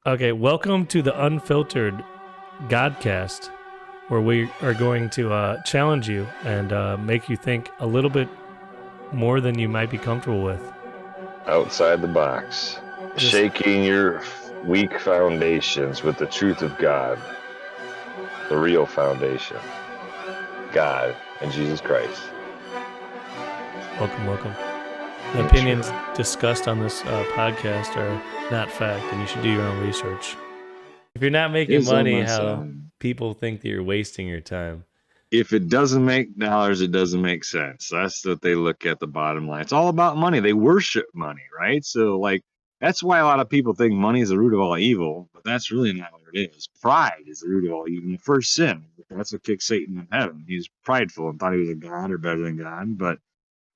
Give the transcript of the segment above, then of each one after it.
Okay, welcome to the Unfiltered Godcast, where we are going to challenge you and make you think a little bit more than you might be comfortable with. Outside the box, Just- shaking your weak foundations with the truth of God, the real foundation, God and Jesus Christ. Welcome. The opinions discussed on this podcast are not fact, and you should do your own research. If you're not making money, how people think that you're wasting your time. If it doesn't make dollars, it doesn't make sense. That's what they look at, the bottom line. It's all about money. They worship money, right? So, like, that's why a lot of people think money is the root of all evil, but that's really not what it is. Pride is the root of all evil. The first sin, that's what kicked Satan in heaven. He was prideful and thought he was a god or better than God, but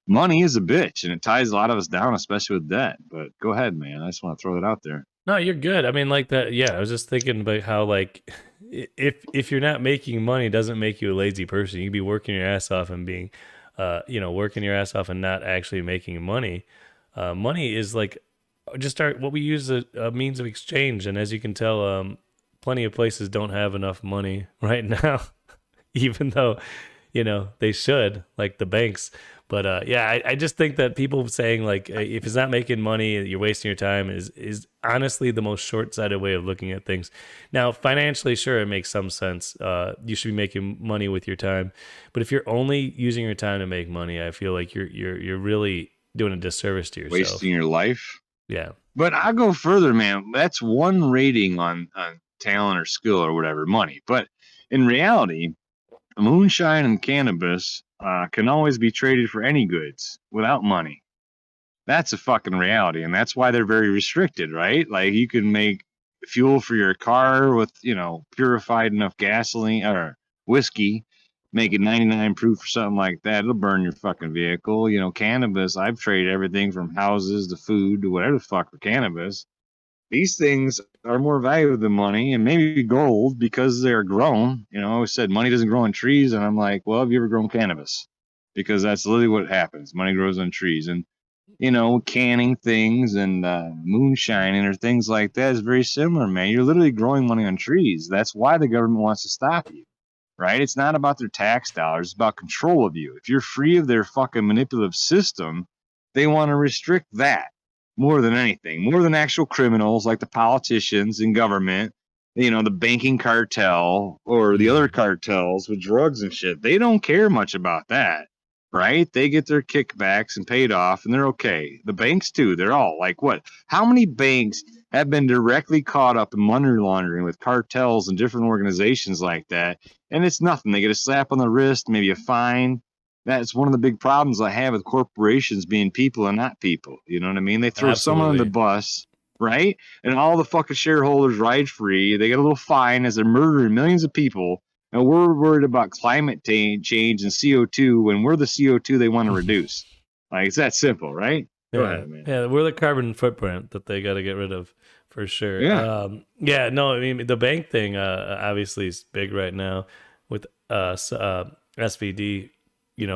money is a bitch, and it ties a lot of us down, especially with debt. But go ahead, man. I just want to throw that out there. No, you're good. I mean, like that. Yeah, I was just thinking about how, like, if you're not making money, it doesn't make you a lazy person. You can be working your ass off and being, working your ass off and not actually making money. Money is like just what we use as a means of exchange. And as you can tell, plenty of places don't have enough money right now, even though, they should, like the banks. But I just think that people saying like, if it's not making money, you're wasting your time is honestly the most short-sighted way of looking at things. Now, financially, sure, it makes some sense. You should be making money with your time. But if you're only using your time to make money, I feel like you're really doing a disservice to yourself. Wasting your life. Yeah. But I go further, man. That's one rating on talent or skill or whatever, money. But in reality, moonshine and cannabis can always be traded for any goods without money. That's a fucking reality, and that's why they're very restricted, right? Like, you can make fuel for your car with, purified enough gasoline or whiskey, make it 99 proof or something like that. It'll burn your fucking vehicle. Cannabis, I've traded everything from houses to food to whatever the fuck for cannabis. These things are more valuable than money, and maybe gold because they're grown. I always said money doesn't grow on trees, and I'm like, well, have you ever grown cannabis? Because that's literally what happens. Money grows on trees. And, canning things and moonshining or things like that is very similar, man. You're literally growing money on trees. That's why the government wants to stop you, right? It's not about their tax dollars. It's about control of you. If you're free of their fucking manipulative system, they want to restrict that. More than anything, more than actual criminals like the politicians in government, the banking cartel or the other cartels with drugs and shit. They don't care much about that, right? They get their kickbacks and paid off and they're okay. The banks too, they're all like, what? How many banks have been directly caught up in money laundering with cartels and different organizations like that? And it's nothing. They get a slap on the wrist, maybe a fine. That's one of the big problems I have with corporations being people and not people. You know what I mean? They throw someone on the bus, right? And all the fucking shareholders ride free. They get a little fine as they're murdering millions of people. And we're worried about climate change and CO2 when we're the CO2 they want to reduce. Like, it's that simple, right? Yeah. Go ahead, man. Yeah, we're the carbon footprint that they got to get rid of for sure. Yeah. I mean, the bank thing obviously is big right now with SVD.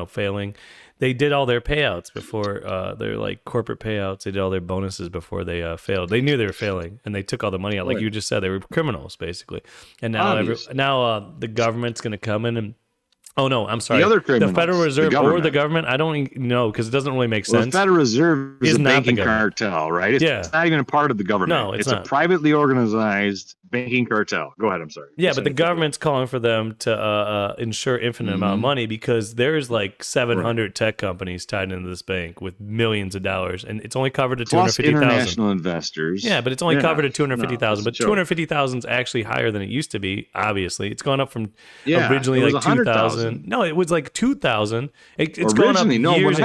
Failing. They did all their payouts before their like corporate payouts. They did all their bonuses before they failed. They knew they were failing, and they took all the money out. Like you just said, they were criminals basically. And now, the government's going to come in and. Oh no, I'm sorry. The Federal Reserve or the government. I don't know because it doesn't really make sense. The Federal Reserve is a banking cartel, right? It's not even a part of the government. No, it's not. A privately organized banking cartel. Go ahead. I'm sorry. Yeah, but the government's calling for them to insure infinite amount of money because there's like 700 tech companies tied into this bank with millions of dollars, and it's only covered to 250,000. International investors. Yeah, but it's only covered to 250,000. But 250,000 is actually higher than it used to be. Obviously, it's gone up from originally like 2,000. No, it was like 2,000. It's going up years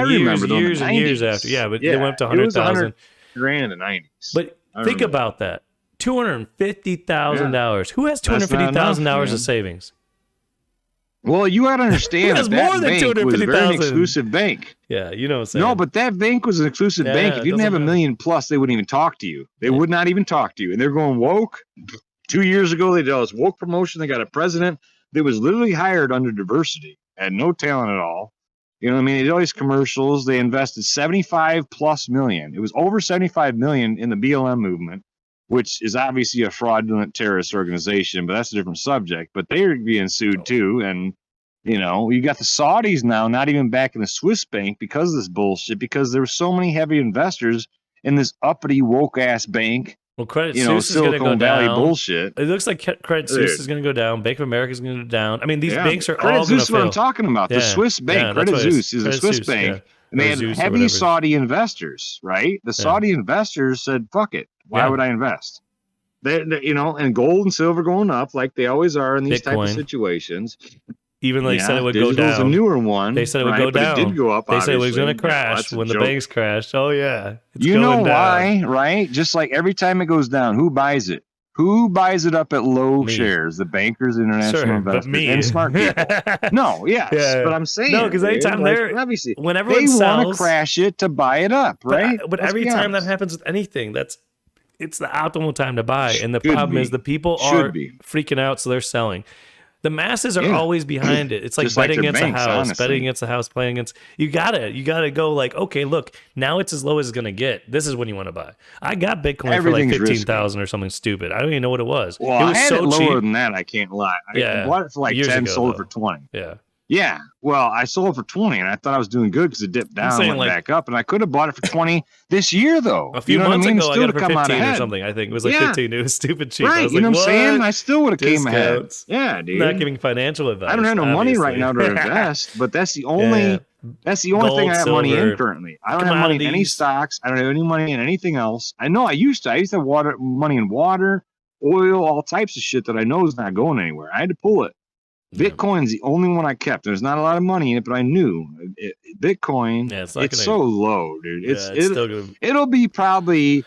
and years after. Yeah, but it went up to 100,000. $100,000 in the 90s. But think about that. $250,000. Who has $250,000 of savings? Well, you got to understand that bank was a very exclusive bank. Yeah, you know what I'm saying. No, but that bank was an exclusive bank. If you didn't have $1 million plus, they wouldn't even talk to you. They would not even talk to you. And they're going woke. 2 years ago, they did this woke promotion. They got a president that was literally hired under diversity, had no talent at all. You know what I mean? They did all these commercials. They invested $75+ million. It was over $75 million in the BLM movement. which is obviously a fraudulent terrorist organization, but that's a different subject. But they're being sued too. And, you know, you got the Saudis now not even back in the Swiss bank because of this bullshit, because there were so many heavy investors in this uppity woke ass bank. Well, Credit Suisse is going to go Silicon Valley down. bullshit. It looks like Credit Suisse is going to go down. Bank of America is going to go down. I mean, these banks are all going to fail. Credit Suisse is what I'm talking about. The Swiss bank, Credit Suisse, is a Swiss bank. And they had heavy Saudi investors, right? The Saudi investors said, fuck it. Why would I invest? They, you know, and gold and silver going up like they always are in these type of situations. Even they said it would go down. A newer one. They said it would go down. It did go up. They said it was going to crash when the banks crashed. Oh yeah, you know why, right? Just like every time it goes down, who buys it? Who buys it up at low shares? The bankers, international investors, and smart people. No, yes, but I'm saying no, because anytime obviously when everyone they want to crash it to buy it up, right? But every time that happens with anything, it's the optimal time to buy. And the problem is the people are freaking out, so they're selling. The masses are always behind it. It's like just betting against a house, betting against a house, playing against. You gotta go like, okay, look, now it's as low as it's gonna get. This is when you want to buy. I got Bitcoin for like 15,000 or something stupid. I don't even know what it was. Well, it was I had so it lower cheap. than that. I can't lie. I bought it for like 10, sold it for 20. Yeah. Yeah, well, I sold it for 20, and I thought I was doing good because it dipped down and went back up, and I could have bought it for 20 this year, though. A few months ago, I got it for 15 or something, I think. It was like 15. It was stupid cheap. Right, I was you know like, what I'm saying? I still would have came ahead. Discounts. Yeah, dude. Not giving financial advice. I don't have no money right now to invest, but that's the only Gold, thing I have money silver, in currently. I don't have money in any stocks. I don't have any money in anything else. I know I used to. I used to have money in water, oil, all types of shit that I know is not going anywhere. I had to pull it. Bitcoin's the only one I kept. There's not a lot of money in it, but I knew Bitcoin. It's so low, dude. It'll be probably,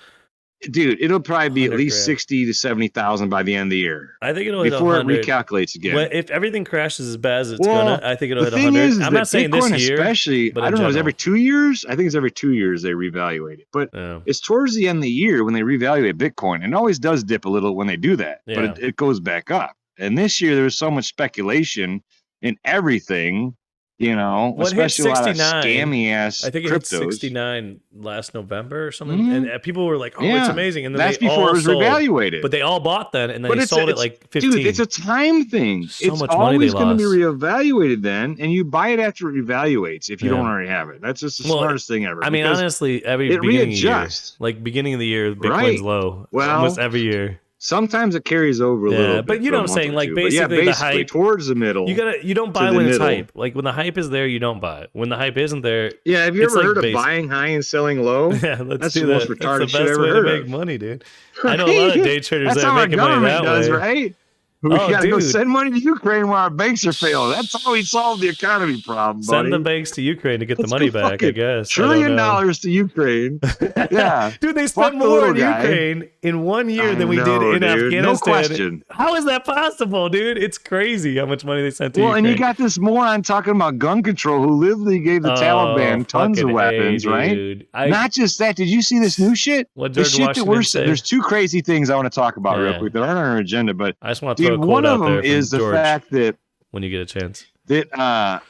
dude. It'll probably be at least 60 to 70,000 by the end of the year. I think it'll hit before it recalculates again. If everything crashes as bad as it's gonna, I think it'll hit 100. I'm not saying Bitcoin this year, especially. but I don't know. It's every 2 years. I think it's every 2 years they reevaluate it. But it's towards the end of the year when they reevaluate Bitcoin. It always does dip a little when they do that, but it goes back up. And this year there was so much speculation in everything, you know, especially a lot of scammy ass. I think it hit 69 last November or something, and people were like, "Oh, it's amazing!" And then that's before it was reevaluated. But they all bought then, and then they sold it like 15. Dude, it's a time thing. It's always going to be reevaluated then, and you buy it after it reevaluates if you don't already have it. That's just the smartest thing ever. I mean, honestly, every beginning of the year, like beginning of the year, Bitcoin's low. Well, almost every year. Sometimes it carries over a little bit. But you know what I'm saying? Like basically the hype towards the middle. You don't buy when it's hype. Like when the hype is there, you don't buy it. When the hype isn't there, have you ever heard of buying high and selling low? Yeah, that's the most retarded shit I ever heard of. That's the best way to make money, dude. I know a lot of day traders that are making money that way. Right? We gotta go send money to Ukraine while our banks are failing. That's how we solve the economy problem, buddy. Send the banks to Ukraine to get the money back, I guess. $1 trillion to Ukraine. Yeah. Dude, they spent more in Ukraine in 1 year than we did in Afghanistan. No question. How is that possible, dude? It's crazy how much money they sent to Ukraine. Well, and you got this moron talking about gun control who literally gave the Taliban tons of weapons, right? Not just that. Did you see this new shit? What George Washington said? There's two crazy things I want to talk about real quick that aren't on our agenda, but I just want to throw a quote out there. One of them is the fact that when you get a chance that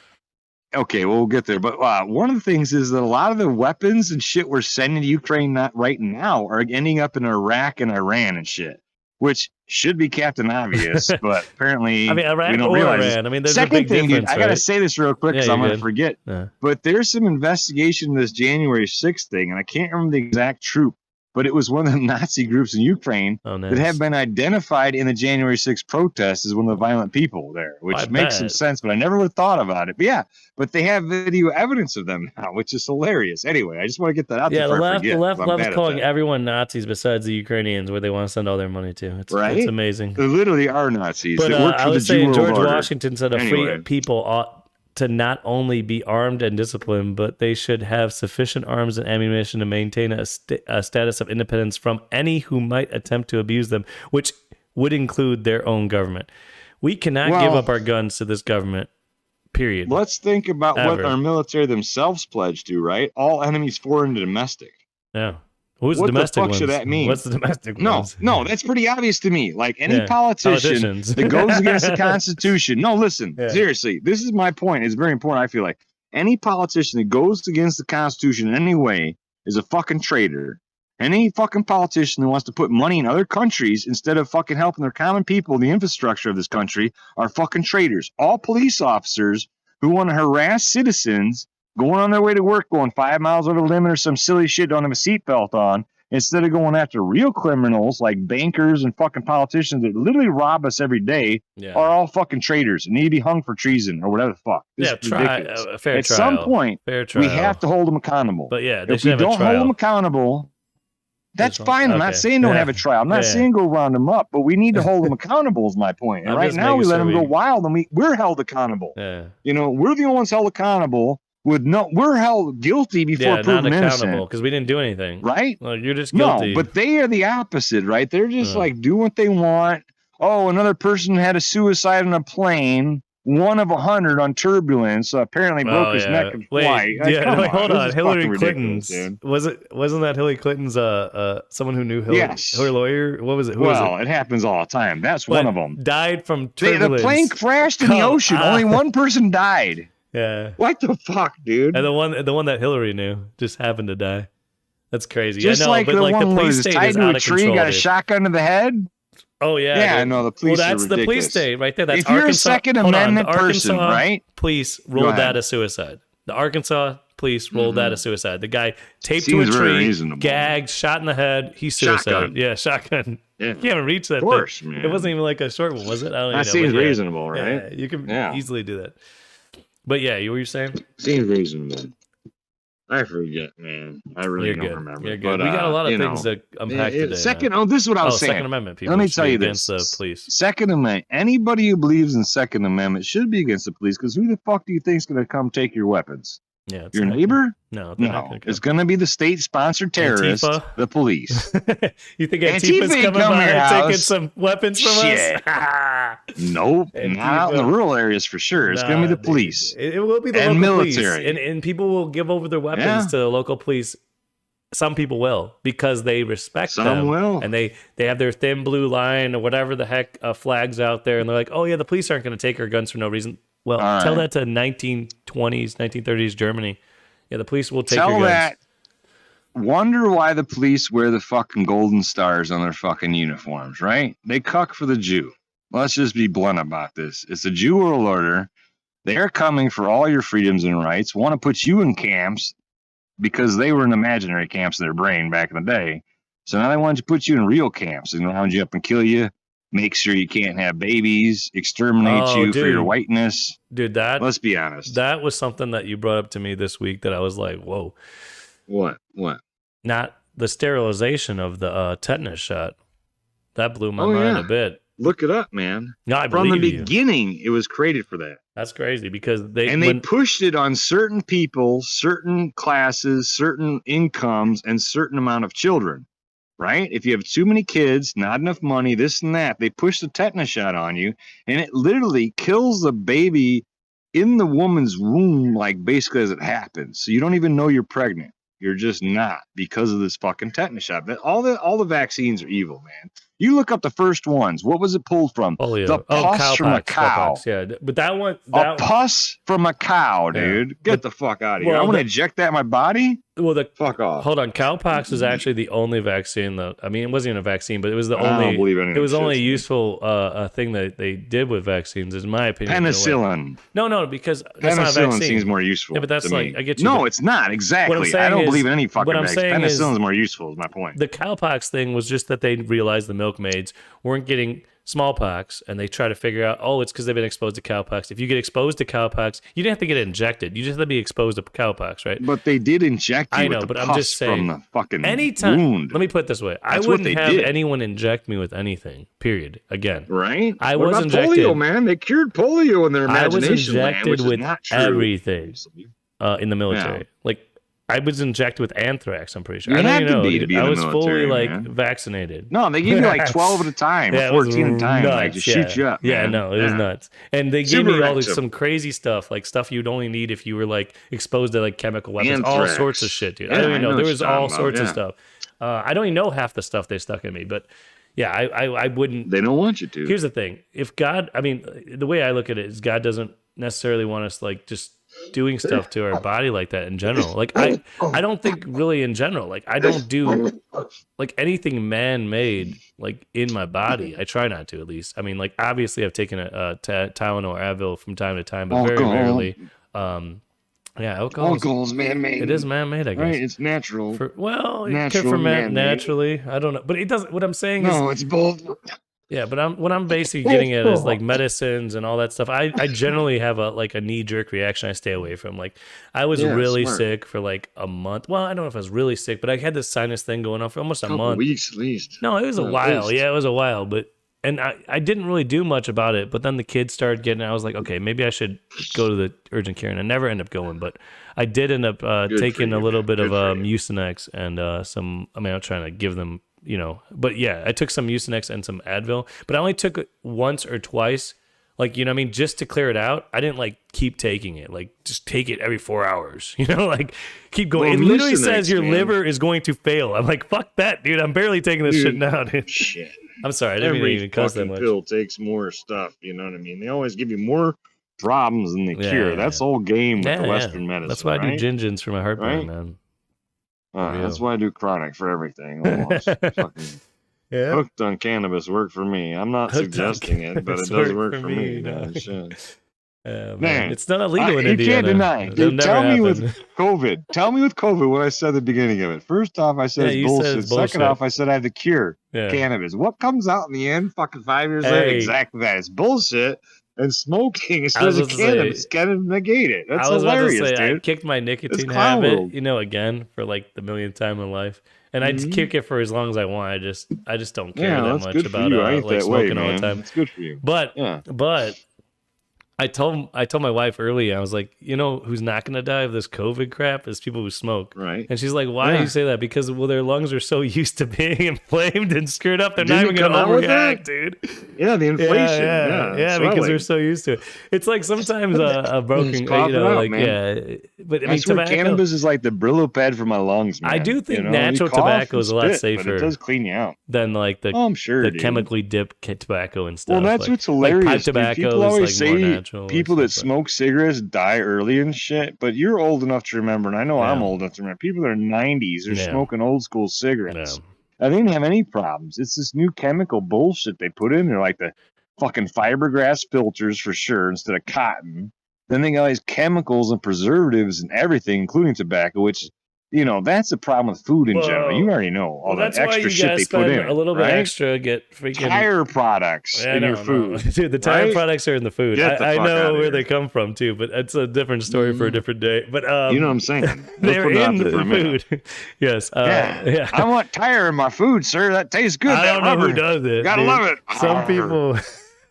okay, we'll get there. But one of the things is that a lot of the weapons and shit we're sending to Ukraine right now are ending up in Iraq and Iran and shit, which should be Captain Obvious, but apparently Iraq we don't realize. Iran. I mean, there's second a big thing, difference. Dude, I got to say this real quick because I'm going to forget. Yeah. But there's some investigation in this January 6th thing, and I can't remember the exact troop. But it was one of the Nazi groups in Ukraine that have been identified in the January 6th protests as one of the violent people there, which makes some sense, but I never would have thought about it. But but they have video evidence of them now, which is hilarious. Anyway, I just want to get that out there. The left loves calling everyone Nazis besides the Ukrainians, where they want to send all their money to. It's amazing. They literally are Nazis. But they work for I was the saying George Washington said free people ought to not only be armed and disciplined, but they should have sufficient arms and ammunition to maintain a status of independence from any who might attempt to abuse them, which would include their own government. We cannot give up our guns to this government, period. Let's think about what our military themselves pledged to, right? All enemies foreign to domestic. Yeah. Who's the domestic fuck ones? should that mean? What's the domestic ones? No, that's pretty obvious to me. Like any politician that goes against the Constitution. No, listen, seriously, this is my point. It's very important. I feel like any politician that goes against the Constitution in any way is a fucking traitor. Any fucking politician who wants to put money in other countries instead of fucking helping their common people, the infrastructure of this country, are fucking traitors. All police officers who want to harass citizens going on their way to work, going 5 miles over the limit or some silly shit, don't have a seatbelt on, instead of going after real criminals like bankers and fucking politicians that literally rob us every day, are all fucking traitors and need to be hung for treason or whatever the fuck. This is ridiculous. A fair At trial. some point, fair trial. we have to hold them accountable. But yeah, if we don't hold them accountable, that's fine. I'm not saying don't have a trial. I'm not saying go round them up, but we need to hold them accountable is my point. And right now we let them go wild and we're held accountable. Yeah. You know, we're the only ones held accountable. We're held guilty before proven innocent because we didn't do anything, right? Well, you're just guilty. No, but they are the opposite, right? They're just like do what they want. Oh, another person had a suicide on a plane. 1 of 100 on turbulence. Apparently broke his neck in flight. Hold on. Hillary Clinton's wasn't that Hillary Clinton's someone who knew Hillary? Yes. Her lawyer. What was it? It happens all the time. That's one of them. Died from turbulence. The plane crashed in the ocean. Only one person died. Yeah. What the fuck, dude? And the one that Hillary knew just happened to die. That's crazy. Just but the police state tied is to out a of tree, control. got a shotgun to the head. Oh yeah. Yeah, no, the police. Well, that's are the ridiculous. police state right there. That's if you're Arkansas. a Second Amendment person, right? Police ruled that a suicide. The Arkansas police ruled that a suicide. The guy taped Seems to a tree, reasonable. gagged, shot in the head. He's suicide. Shotgun. Yeah, shotgun. Yeah. You can't reach that. Of course, thing. man. It wasn't even like a short one, was it? I don't that know. seems reasonable, right? Yeah, you can easily do that. But yeah, what were you saying? Seems reasonable. I forget, man. I really don't remember. You're good. But, we got a lot of things to unpack today. This is what I was saying. Second Amendment people. Let me tell you against this. the police. Second Amendment. Anybody who believes in Second Amendment should be against the police because who the fuck do you think is going to come take your weapons? Yeah, your neighbor? No, it's going to be the state-sponsored terrorists, the police. You think Antifa's coming by and taking some weapons from us? Nope, not out in the rural areas for sure. It's going to be the police. It will be the local military. Police. And people will give over their weapons to the local police. Some people will because they respect them. Some will. And they have their thin blue line or whatever the heck flags out there. And they're like, oh, yeah, the police aren't going to take our guns for no reason. Well, tell that to 1920s, 1930s Germany. Yeah, the police will take your guns. That. Wonder why the police wear the fucking golden stars on their fucking uniforms, right? They cuck for the Jew. Let's just be blunt about this. It's a Jew world order. They're coming for all your freedoms and rights, want to put you in camps because they were in imaginary camps in their brain back in the day. So now they want to put you in real camps and round you up and kill you. Make sure you can't have babies, exterminate you for your whiteness. Dude, let's be honest. That was something that you brought up to me this week that I was like, whoa. What? Not the sterilization of the tetanus shot. That blew my mind a bit. Look it up, man. No, I From believe the beginning, it was created for that. That's crazy because they pushed it on certain people, certain classes, certain incomes, and certain amount of children. Right? If you have too many kids, not enough money, this and that, they push the tetanus shot on you, and it literally kills the baby in the woman's womb, like basically as it happens. So you don't even know you're pregnant. You're just not because of this fucking tetanus shot. But all the vaccines are evil, man. You look up the first ones. What was it pulled from? Polio. The pus from a cow. Cowpox, yeah, but that one. Pus from a cow, dude. Get the fuck out of here. I want to inject that in my body. Well, fuck off. Hold on. Cowpox is actually the only vaccine that it wasn't even a vaccine, but it was the only. I don't believe any. It was only useful thing that they did with vaccines, in my opinion. Penicillin. No, because that's not a penicillin vaccine. Seems more useful. Yeah, but that's like I get you. No, it's not exactly. I don't believe in any fucking vaccine. Penicillin is more useful. Is my point. The cowpox thing was just that they realized the milkmaids weren't getting smallpox, and they try to figure out, it's because they've been exposed to cowpox. If you get exposed to cowpox, you didn't have to get it injected. You just have to be exposed to cowpox, right? But they did inject you with the pus I'm just saying, from the fucking wound. Let me put it this way. I wouldn't have anyone inject me with anything, period. Again. Right? I was injected. Polio, man? They cured polio in their imagination. I was injected with everything in the military. Yeah. Like, I was injected with anthrax, I'm pretty sure. You had to be I was military, fully man. Vaccinated. No, they gave you like 12 at a time, or 14 at a time, like to shoot you up. Yeah, man. no, it was nuts. And they gave me all some crazy stuff, like stuff you'd only need if you were like exposed to like chemical weapons, all sorts of shit, dude. I don't even know. There was all sorts of stuff. I don't even know half the stuff they stuck in me, but yeah, I wouldn't. They don't want you to. Here's the thing: if God, the way I look at it is, God doesn't necessarily want us like just doing stuff to our body like that in general. Like I don't think really in general. Like I don't do like anything man-made like in my body. I try not to, at least. I mean, like obviously I've taken a Tylenol or Advil from time to time, but very rarely. Yeah, alcohol's man-made. It is man-made, I guess. Right, it's natural. Natural, naturally. I don't know, but it doesn't. What I'm saying is, no, it's both. Yeah, but what I'm basically getting at is like medicines and all that stuff. I generally have a knee-jerk reaction I stay away from. Like I was really sick for like a month. Well, I don't know if I was really sick, but I had this sinus thing going on for almost a month. Weeks at least. No, it was a while. Yeah, it was a while, but and I didn't really do much about it. But then the kids started getting it. I was like, okay, maybe I should go to the urgent care, and I never end up going. But I did end up taking a little bit of Mucinex and some. I mean, I'm trying to give them. But yeah, I took some Mucinex and some Advil, but I only took it once or twice, like, you know what I mean? Just to clear it out. I didn't like keep taking it, like just take it every 4 hours, like keep going. It literally says your liver is going to fail. I'm like, fuck that, dude. I'm barely taking this shit now, dude. Shit. I'm sorry. I didn't mean to even cuss that much. Pill takes more stuff. You know what I mean? They always give you more problems than the cure. That's all game with the Western medicine. That's why I do Gingins for my heartburn, man. That's why I do chronic for everything. Almost. Hooked on cannabis worked for me. I'm not suggesting it, but it does work for me. Man, it's not illegal in Indiana. You can't deny. Dude, tell me with COVID what I said at the beginning of it. First off, I said it's bullshit. Second off, I said I had the cure cannabis. What comes out in the end? Fucking 5 years later, exactly that. It's bullshit. And smoking as soon as cannabis kind of negate it. That's hilarious, dude. I kicked my nicotine habit, again for like the millionth time in life, and I just kick it for as long as I want. I just don't care that much about like smoking all the time. It's good for you. But I told my wife early, I was like, who's not going to die of this COVID crap is people who smoke. Right. And she's like, why do you say that? Because, their lungs are so used to being inflamed and screwed up, they're not even going to overreact, dude. Yeah, the inflation. Yeah, because they're so used to it. It's like sometimes a broken, but I mean, tobacco. Cannabis is like the Brillo pad for my lungs, man. I do think natural tobacco is a lot safer. But it does clean you out. Than like the chemically dipped tobacco and stuff. Well, that's what's hilarious. Like pipe tobacco people always is like more natural. People that smoke cigarettes die early and shit, but you're old enough to remember, and I know I'm old enough to remember. People that are 90s are smoking old school cigarettes. And they didn't have any problems. It's this new chemical bullshit they put in there, like the fucking fiberglass filters for sure instead of cotton. Then they got all these chemicals and preservatives and everything, including tobacco, which that's the problem with food in general. You already know all that extra shit they put in. A little bit extra, get freaking tire products in your food. Dude, the tire products are in the food. I know where they come from too, but it's a different story for a different day. But you know what I'm saying? They're in the food. Yes. I want tire in my food, sir. That tastes good. I don't know who does it. Gotta love it. Some people.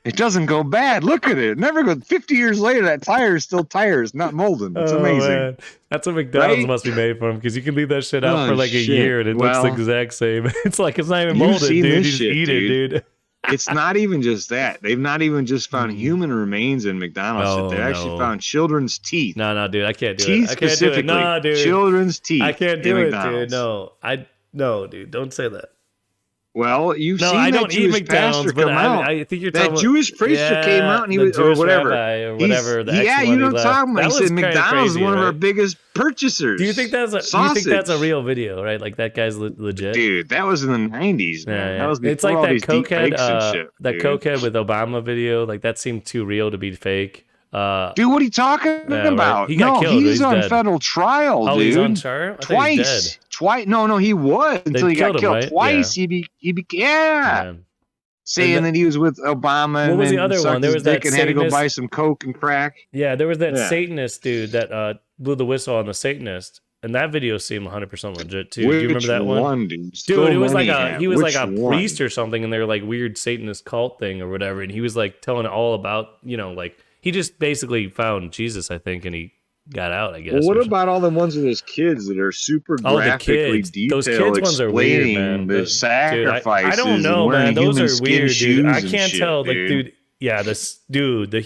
It doesn't go bad. Look at it. Never goes. 50 years later, that tire is still tires, not molding. It's amazing. Man. That's what McDonald's must be made from, because you can leave that shit out for like a year and it looks the exact same. It's like it's not even molded, dude. You just eat it, dude. It's not even just that. They've not even just found human remains in McDonald's. They actually found children's teeth. No, dude. I can't do it. Teeth specifically. No, dude. Children's teeth. I can't do it, dude. No, dude. Don't say that. Well, you've seen that Jewish pastor come out. I think you're talking that Jewish preacher came out and he was, or whatever. You know what I'm talking about. He said McDonald's is one of our biggest purchasers. Do you think that's a real video, right? Like that guy's legit? Dude, that was in the 90s, man. Yeah. That was before it's like all that these cokehead, shit, that cokehead with Obama video. Like that seemed too real to be fake. Dude, what are you talking about? Right? He got killed. He's on federal trial, dude. He's on trial? Twice. No, he was until he got killed. Right? Twice. He saying that he was with Obama. What was the other one? There was that and had to go buy some coke and crack. Yeah, there was that Satanist dude that blew the whistle on the Satanist. And that video seemed 100% legit too. Do you remember that one? Dude, it was like he was like a priest or something, and they're like weird Satanist cult thing or whatever. And he was like telling all about, like he just basically found Jesus, I think, and he got out, I guess. Well, what about all the ones with his kids that are super graphically detailed? Those kids ones are weird, man. The sacrifices. I don't know, man. Those are weird, dude. I can't tell. Like, dude. Yeah,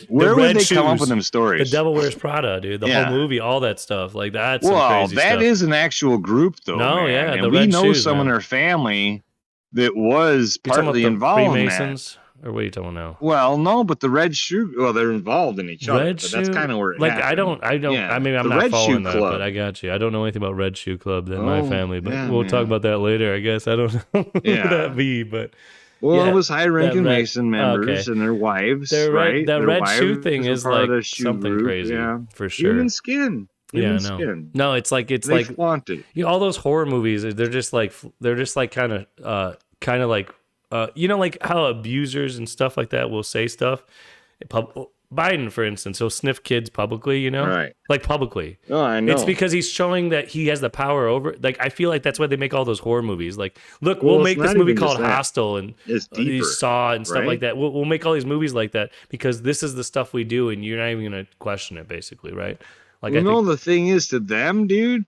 where would they shoes, come up with them stories? The Devil Wears Prada, dude. The whole movie, all that stuff. Like that's some crazy stuff. That is an actual group, though. No, man. yeah, and we know someone in our family that was partly involved in that. Or what are you talking about now? Well, no, but the red shoe. Well, they're involved in each other. But that's kind of where it happened. I don't. Yeah, I mean, I'm the not Red following Shoe that, Club. but I got you. I don't know anything about Red Shoe Club in my family, but yeah, we'll talk about that later. I guess I don't know who that be, but well, it was high-ranking Mason members and their wives, right? That their red wives shoe thing is like something group. crazy, for sure. Human skin. Skin. No, it's like they flaunt it. All those horror movies. They're just like kind of like like how abusers and stuff like that will say stuff. Biden, for instance, he'll sniff kids publicly, right? Like publicly. Oh, I know. It's because he's showing that he has the power over. Like, I feel like that's why they make all those horror movies. Like, look, we'll make this movie called Hostel and Saw and stuff like that. We'll make all these movies like that because this is the stuff we do, and you're not even gonna question it, basically, right? Like, the thing is, to them, dude,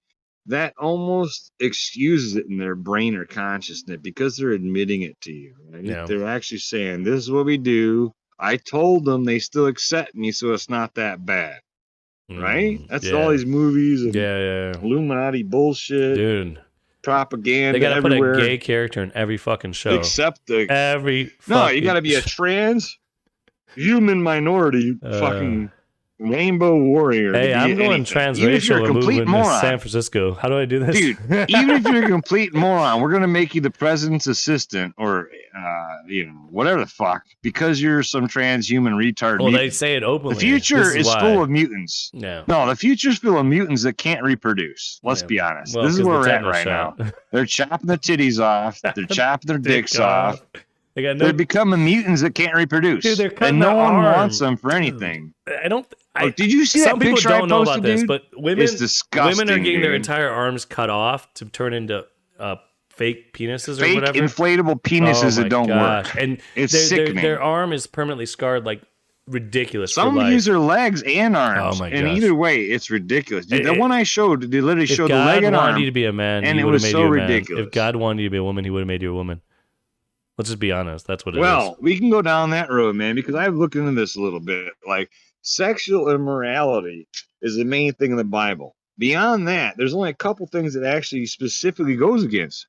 that almost excuses it in their brain or consciousness because they're admitting it to you. Right? Yeah. They're actually saying, "This is what we do." I told them, they still accept me, so it's not that bad, right? That's all these movies and Illuminati bullshit, dude. Propaganda. They gotta everywhere. put a gay character in every fucking show, except you gotta be a trans human minority fucking rainbow warrior. Hey, I'm going transracial and moving to San Francisco. How do I do this? Dude, even if you're a complete moron, we're going to make you the president's assistant or, whatever the fuck, because you're some transhuman retard. Well, they say it openly. The future is full of mutants. Yeah. No, the future's full of mutants that can't reproduce. Let's be honest. Well, this is where we're at right now. They're chopping their titties off. They're chopping their dicks off. They're becoming mutants that can't reproduce. Dude, they're cutting and no one wants them for anything. Did you see some that picture people don't I posted, know about this, dude? but women, it's disgusting, women are getting their dude. entire arms cut off to turn into fake penises or whatever. Inflatable penises that don't work. And it's sickening. Their arm is permanently scarred, like ridiculous. Some use their legs and arms. Oh my gosh. And either way, it's ridiculous. Dude, the one I showed, they literally showed the leg and arm. If God wanted you to be a man, and he it would have was made so you a ridiculous. man. If God wanted you to be a woman, he would have made you a woman. Let's just be honest. That's what it is. Well, we can go down that road, man, because I've looked into this a little bit. Like, sexual immorality is the main thing in the Bible. Beyond that, there's only a couple things that actually specifically goes against,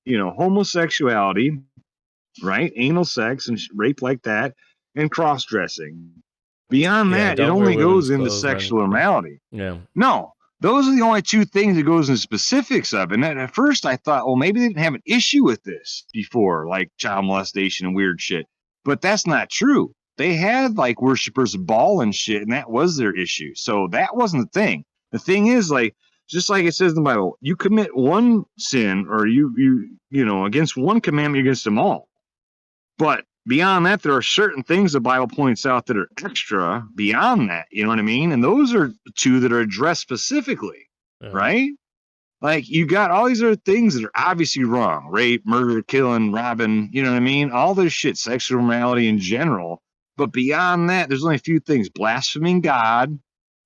homosexuality, right? Anal sex and rape like that, and cross-dressing. Beyond that, it only goes into sexual immorality. Yeah. No. Those are the only two things that goes into specifics of. And at first I thought, well, maybe they didn't have an issue with this before, like child molestation and weird shit. But that's not true. They had like worshipers of Baal and shit, and that was their issue. So that wasn't the thing. The thing is, like, just like it says in the Bible, you commit one sin or you against one commandment, you're against them all. But beyond that, there are certain things the Bible points out that are extra beyond that. You know what I mean? And those are two that are addressed specifically, right? Like, you got all these other things that are obviously wrong. Rape, murder, killing, robbing, you know what I mean? All this shit, sexual immorality in general. But beyond that, there's only a few things. Blaspheming God,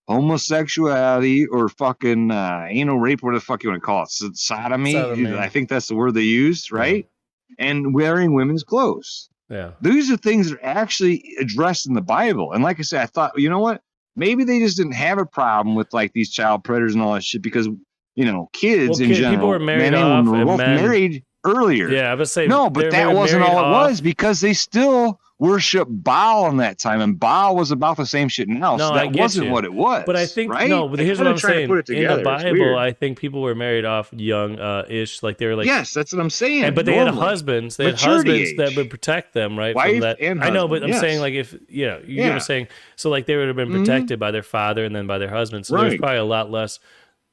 homosexuality, or fucking anal rape, whatever the fuck you want to call it. Sodomy. I think that's the word they used, right? Yeah. And wearing women's clothes. Yeah. These are things that are actually addressed in the Bible. And like I said, I thought, you know what? Maybe they just didn't have a problem with like these child predators and all that shit because, kids in general, people were married off were both married earlier. Yeah, I was saying no, but that wasn't all it was because they still worship Baal in that time, and Baal was about the same shit now. No, so that wasn't what it was. But I think right? no. But here's what I'm saying: in the Bible, I think people were married off young, ish, like they were like. Yes, that's what I'm saying. But they had husbands. They had husbands that would protect them, right? Wife from that. And I know, but I'm yes. saying like if you know what I'm saying. So like they would have been protected by their father and then by their husband. So there's probably a lot less.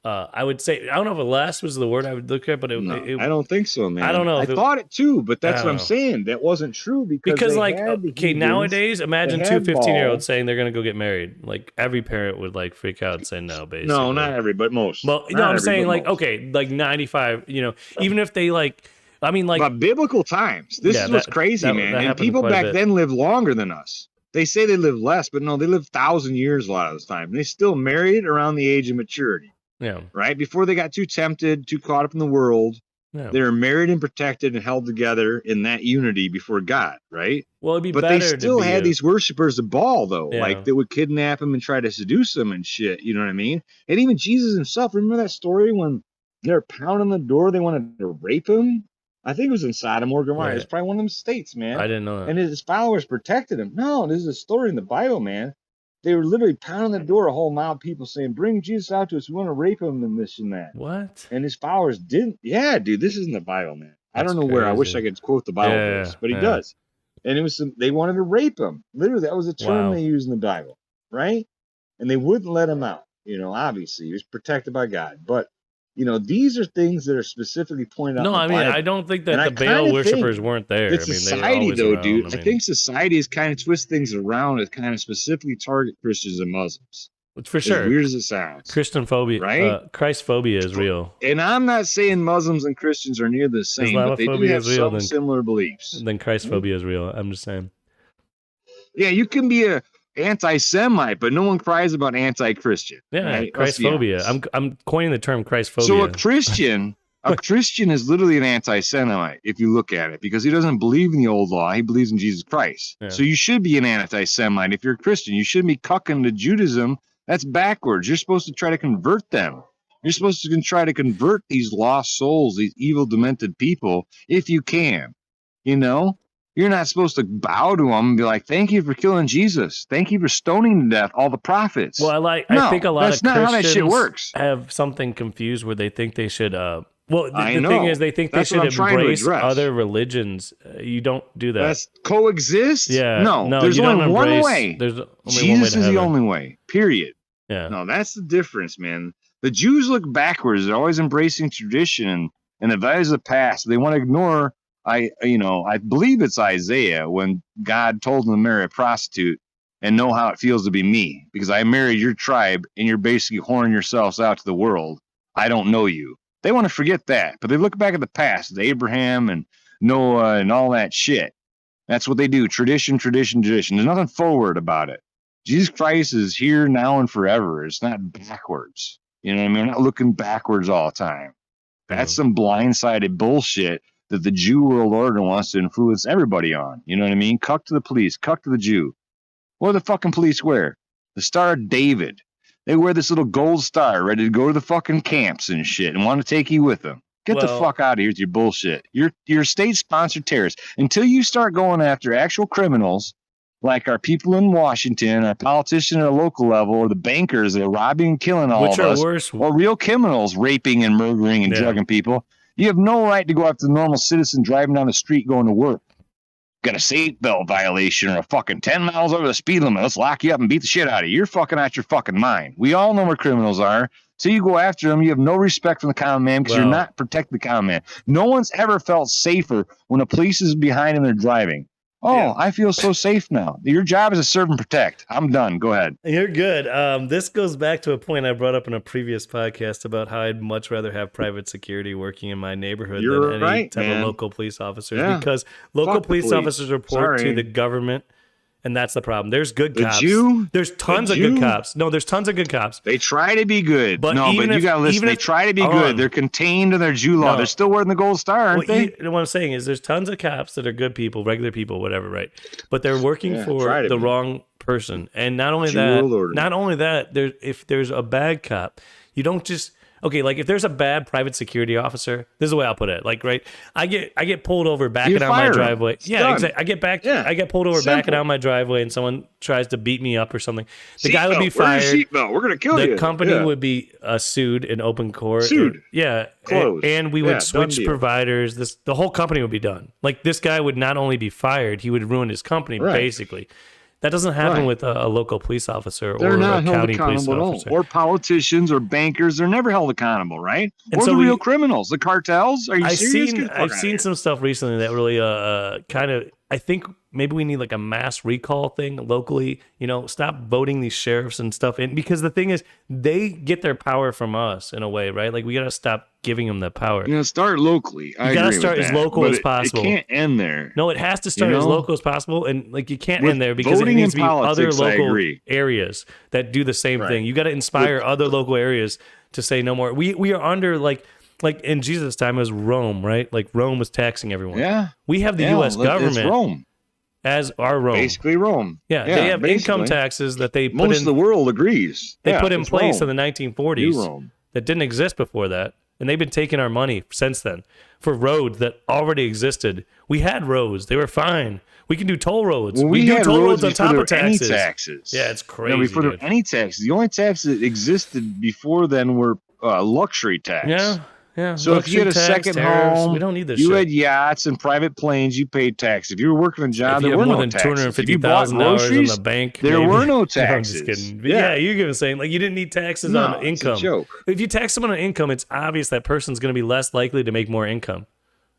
I would say, I don't know if less was the word I would look at, but I don't think so, man. I don't know. I thought it too, but that's what I'm saying. That wasn't true because like, okay, nowadays, imagine two 15-year-olds saying they're going to go get married. Like every parent would like freak out and say no, basically. No, not every, but most. Well, I'm saying like, okay, like 95, even if they like, I mean like. But biblical times. This is what's crazy, man. And people back then lived longer than us. They say they live less, but no, they live 1,000 years a lot of the time. And they still married around the age of maturity. Yeah. Right? Before they got too tempted, too caught up in the world, they were married and protected and held together in that unity before God, right? Well, it'd be but better they still had these worshipers of Baal, though, Yeah. like that would kidnap them and try to seduce them and shit. You know what I mean? And even Jesus himself, remember that story when they're pounding the door, they wanted to rape him? I think it was in Sodom or Gomorrah. Right. It's probably one of them states, man. I didn't know that. And his followers protected him. No, this is a story in the Bible, man. They were literally pounding the door, a whole mob of people saying, "Bring Jesus out to us. We want to rape him and this and that." What? And his followers didn't. Yeah, dude, this is in the Bible, man. I That's don't know where. I wish crazy. I could quote the Bible verse, but he does. And it was they wanted to rape him. Literally, that was a term Wow. they used in the Bible, right? And they wouldn't let him out. You know, obviously, he was protected by God. But, you know, these are things that are specifically pointed out No, in the I mean, Bible. I don't think And that I the Baal kinda worshippers think weren't there. It's I mean, they were society, always though, around. dude. I I mean, think society has kind of twisted things around to kind of specifically target Christians and Muslims. for As sure. weird as it sounds. Christian phobia, Right? Christ phobia is real. And I'm not saying Muslims and Christians are near the same, but they do Islamophobia have is real, some then- similar beliefs. Then Christ phobia is real. I'm just saying. Yeah, you can be a anti-Semite, but no one cries about anti-Christian. Yeah, right? Christ Let's be phobia. honest. I'm coining the term Christ phobia. So a Christian is literally an anti-Semite if you look at it, because he doesn't believe in the old law. He believes in Jesus Christ. Yeah. So you should be an anti-Semite if you're a Christian. You shouldn't be cucking to Judaism. That's backwards. You're supposed to try to convert them. You're supposed to try to convert these lost souls, these evil, demented people, if you can. You know? You're not supposed to bow to them and be like, "Thank you for killing Jesus. Thank you for stoning to death all the prophets." Well, I No, think a lot that's of not how that Christians shit works. have something confused where they think they should. Well, the thing know. is, they think That's they what should I'm trying to embrace address. other religions. You don't do that. That's coexist? Yeah. No, there's you don't only one embrace- way. There's only one way Jesus to is the heaven. only way. Period. Yeah. No, that's the difference, man. The Jews look backwards. They're always embracing tradition and the values of the past. They want to ignore. I believe it's Isaiah when God told him to marry a prostitute and know how it feels to be me, because I married your tribe and you're basically whoring yourselves out to the world. I don't know you. They want to forget that, but they look back at the past, Abraham and Noah and all that shit. That's what they do. Tradition, tradition, tradition. There's nothing forward about it. Jesus Christ is here now and forever. It's not backwards. You know what I mean? We're not looking backwards all the time. That's some blindsided bullshit that the Jew world order wants to influence everybody on. You know what I mean? Cuck to the police, cuck to the Jew. What do the fucking police wear? The Star of David. They wear this little gold star ready to go to the fucking camps and shit and want to take you with them. Get the fuck out of here with your bullshit. You're state-sponsored terrorists. Until you start going after actual criminals, like our people in Washington, our politicians at a local level, or the bankers that are robbing and killing all Which of are us, worse. or real criminals raping and murdering and drugging people, you have no right to go after the normal citizen driving down the street going to work. Got a seatbelt violation or a fucking 10 miles over the speed limit. Let's lock you up and beat the shit out of you. You're fucking out your fucking mind. We all know where criminals are. So you go after them, you have no respect for the common man because you're not protecting the common man. No one's ever felt safer when a police is behind them and they're driving. Oh, I feel so safe now. Your job is to serve and protect. I'm done. Go ahead. You're good. This goes back to a point I brought up in a previous podcast about how I'd much rather have private security working in my neighborhood than any type of local police officers, because local police officers report to the government. And that's the problem. There's good cops. There's tons of good cops. No, there's tons of good cops. They try to be good. But you got to listen. They try to be good. They're contained to their Jew law. They're still wearing the gold star, aren't they? What I'm saying is there's tons of cops that are good people, regular people, whatever, right? But they're working for the wrong person. And not only that, if there's a bad cop, you don't just... Okay, like if there's a bad private security officer, this is the way I'll put it. Like, right, I get pulled over backing out my driveway. Yeah, exactly. I get pulled over backing out my driveway, and someone tries to beat me up or something. The guy would be fired. Where's your seatbelt? We're gonna kill you. The company would be sued in open court. Closed. And we would switch providers. The whole company would be done. Like this guy would not only be fired, he would ruin his company basically. That doesn't happen with a local police officer or a county police officer. Or politicians or bankers. They're never held accountable, right? Or the real criminals, the cartels. Are you serious? I've seen some stuff recently that really kind of, I think maybe we need like a mass recall thing locally, stop voting these sheriffs and stuff in, because the thing is they get their power from us in a way, right? Like we got to stop giving them that power. Start locally. You got to start as local as possible. It can't end there. No, it has to start as local as possible, and like you can't end there because it needs to be other local areas that do the same thing. You got to inspire other local areas to say no more. We are under like in Jesus' time it was Rome, right? Like Rome was taxing everyone. Yeah. We have the U.S. government. It's Rome. As our Rome. Basically Rome. Yeah, they have income taxes that they put Most of the world agrees. They put in place in the 1940s Rome. that didn't exist before that. And they've been taking our money since then for roads that already existed. We had roads. They were fine. We can do toll roads. Well, we do had toll roads on before top there of were any taxes. taxes. Yeah, it's crazy. Before there dude. were any taxes. The only taxes that existed before then were luxury tax. Yeah. So if you had a second home, we don't need this you shit. had yachts and private planes, you paid tax. If you were working a job, If you there have were more no than taxes. If you bought $250,000 in groceries, the bank, there maybe. were no No, I'm taxes. just kidding. But yeah, you're saying like you didn't need taxes on income. It's a joke. If you tax someone on income, it's obvious that person's going to be less likely to make more income.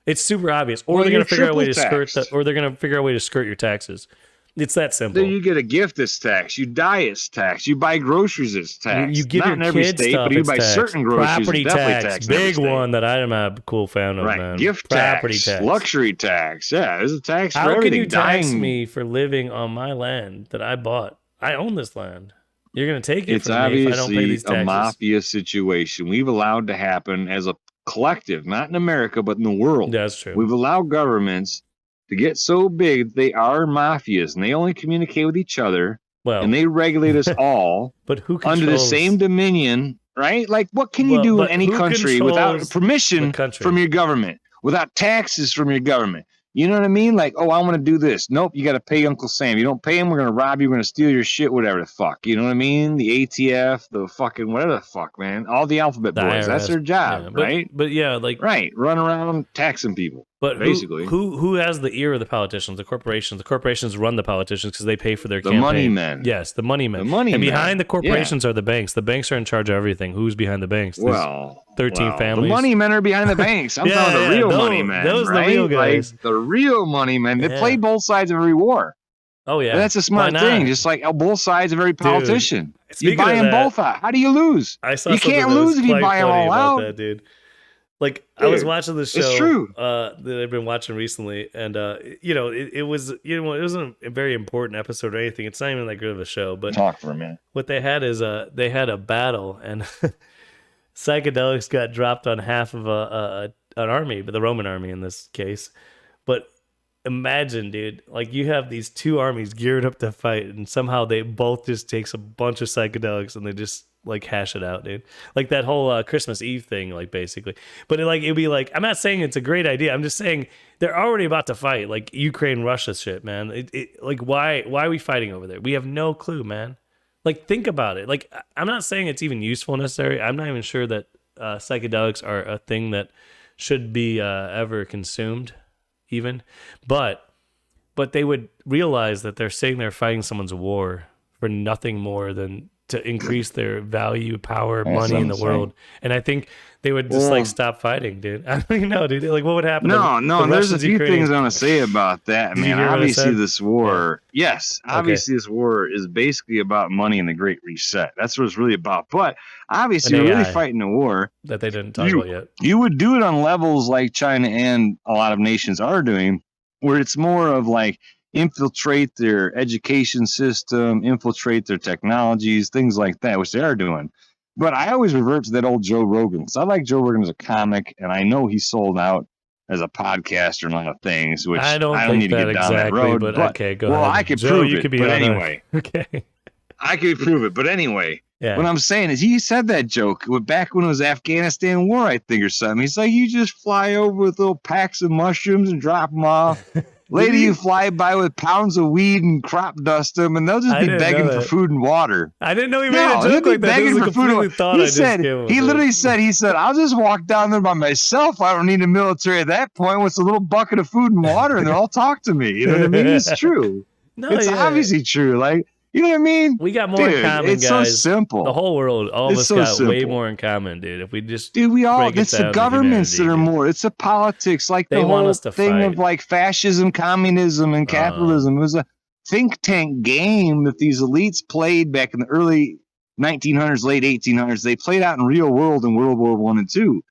It's super obvious. Or they're going to figure out a way to skirt your taxes. It's that simple. Then you get a gift that's taxed. You die, it's taxed. You buy groceries, it's taxed. You give Not your in every kids state, stuff, but you it's buy taxed. certain groceries, Property it's definitely tax, taxed in every big state. one that I'm a cool fan of, Right. man. Gift Property tax, luxury tax. Yeah, there's a tax for How everything. can you tax Dying. me for living on my land that I bought? I own this land. You're going to take it It's from me if I don't pay obviously these a taxes. mafia situation. We've allowed to happen as a collective, not in America, but in the world. That's true. We've allowed governments to get so big that they are mafias, and they only communicate with each other, and they regulate us all but who under the same dominion, right? Like, what can you do in any country without permission from your government, without taxes from your government? You know what I mean? Like, oh, I want to do this. Nope, you got to pay Uncle Sam. You don't pay him, we're going to rob you. We're going to steal your shit, whatever the fuck. You know what I mean? The ATF, the fucking whatever the fuck, man. All the alphabet boys. IRS. That's their job, right? But yeah, like run around taxing people. But basically, who has the ear of the politicians? The corporations. The corporations run the politicians because they pay for their the campaign. money men. Yes, the money men. The money and men. behind the corporations are the banks. The banks are in charge of everything. Who's behind the banks? There's 13 families. The money men are behind the banks. I'm talking the real money men. Those right? the real guys. Like, the real money men. They play both sides of every war. Oh yeah, and that's a smart thing. Just like both sides of every politician. Dude, you buy them both out. How do you lose? You can't lose if you buy them all out. That, dude. Like I was watching the show it's true. That I've been watching recently, and it wasn't a very important episode or anything. It's not even that good of a show. But talk for a minute. What they had is they had a battle, and psychedelics got dropped on half of an army, but the Roman army in this case. But imagine, dude, like you have these two armies geared up to fight, and somehow they both just takes a bunch of psychedelics and they just like hash it out, dude. Like that whole Christmas Eve thing, like basically. But it'd be like, I'm not saying it's a great idea. I'm just saying they're already about to fight, like Ukraine, Russia shit, man. Like why are we fighting over there? We have no clue, man. Like think about it. Like I'm not saying it's even useful necessarily. I'm not even sure that psychedelics are a thing that should be ever consumed, even. But they would realize that they're saying they're fighting someone's war for nothing more than to increase their value, power, money in the world. And I think they would just like stop fighting, dude. I don't even know, dude. Like what would happen? No, there's a few things I want to say about that, man. Obviously this war, obviously this war is basically about money and the Great Reset. That's what it's really about. But obviously we're really fighting a war that they didn't talk about yet. You would do it on levels like China and a lot of nations are doing, where it's more of like infiltrate their education system, infiltrate their technologies, things like that, which they are doing. But I always revert to that old Joe Rogan, because I like Joe Rogan as a comic, and I know he's sold out as a podcaster and a lot of things, which I don't need to get down that road. But okay, go ahead. Well, I could prove it, but anyway. Okay. I could prove it, but anyway. Yeah. What I'm saying is he said that joke back when it was Afghanistan war, I think, or something. He's like, you just fly over with little packs of mushrooms and drop them off. Later, you fly by with pounds of weed and crop dust them, and they'll just be begging for food and water. I didn't know he made a joke like that. Begging for food and water. He literally said, I'll just walk down there by myself. I don't need a military at that point. With a little bucket of food and water, and they'll all talk to me. You know what I mean? It's true. It's obviously true. Like, you know what I mean? We got more in common, it's guys. It's so simple. The whole world, all of us got way more in common, dude. If we just we all, it's the governments that are more. It's the politics, like the whole thing of like fascism, communism, and capitalism. It was a think tank game that these elites played back in the early 1900s, late 1800s. They played out in real world in World War I and II.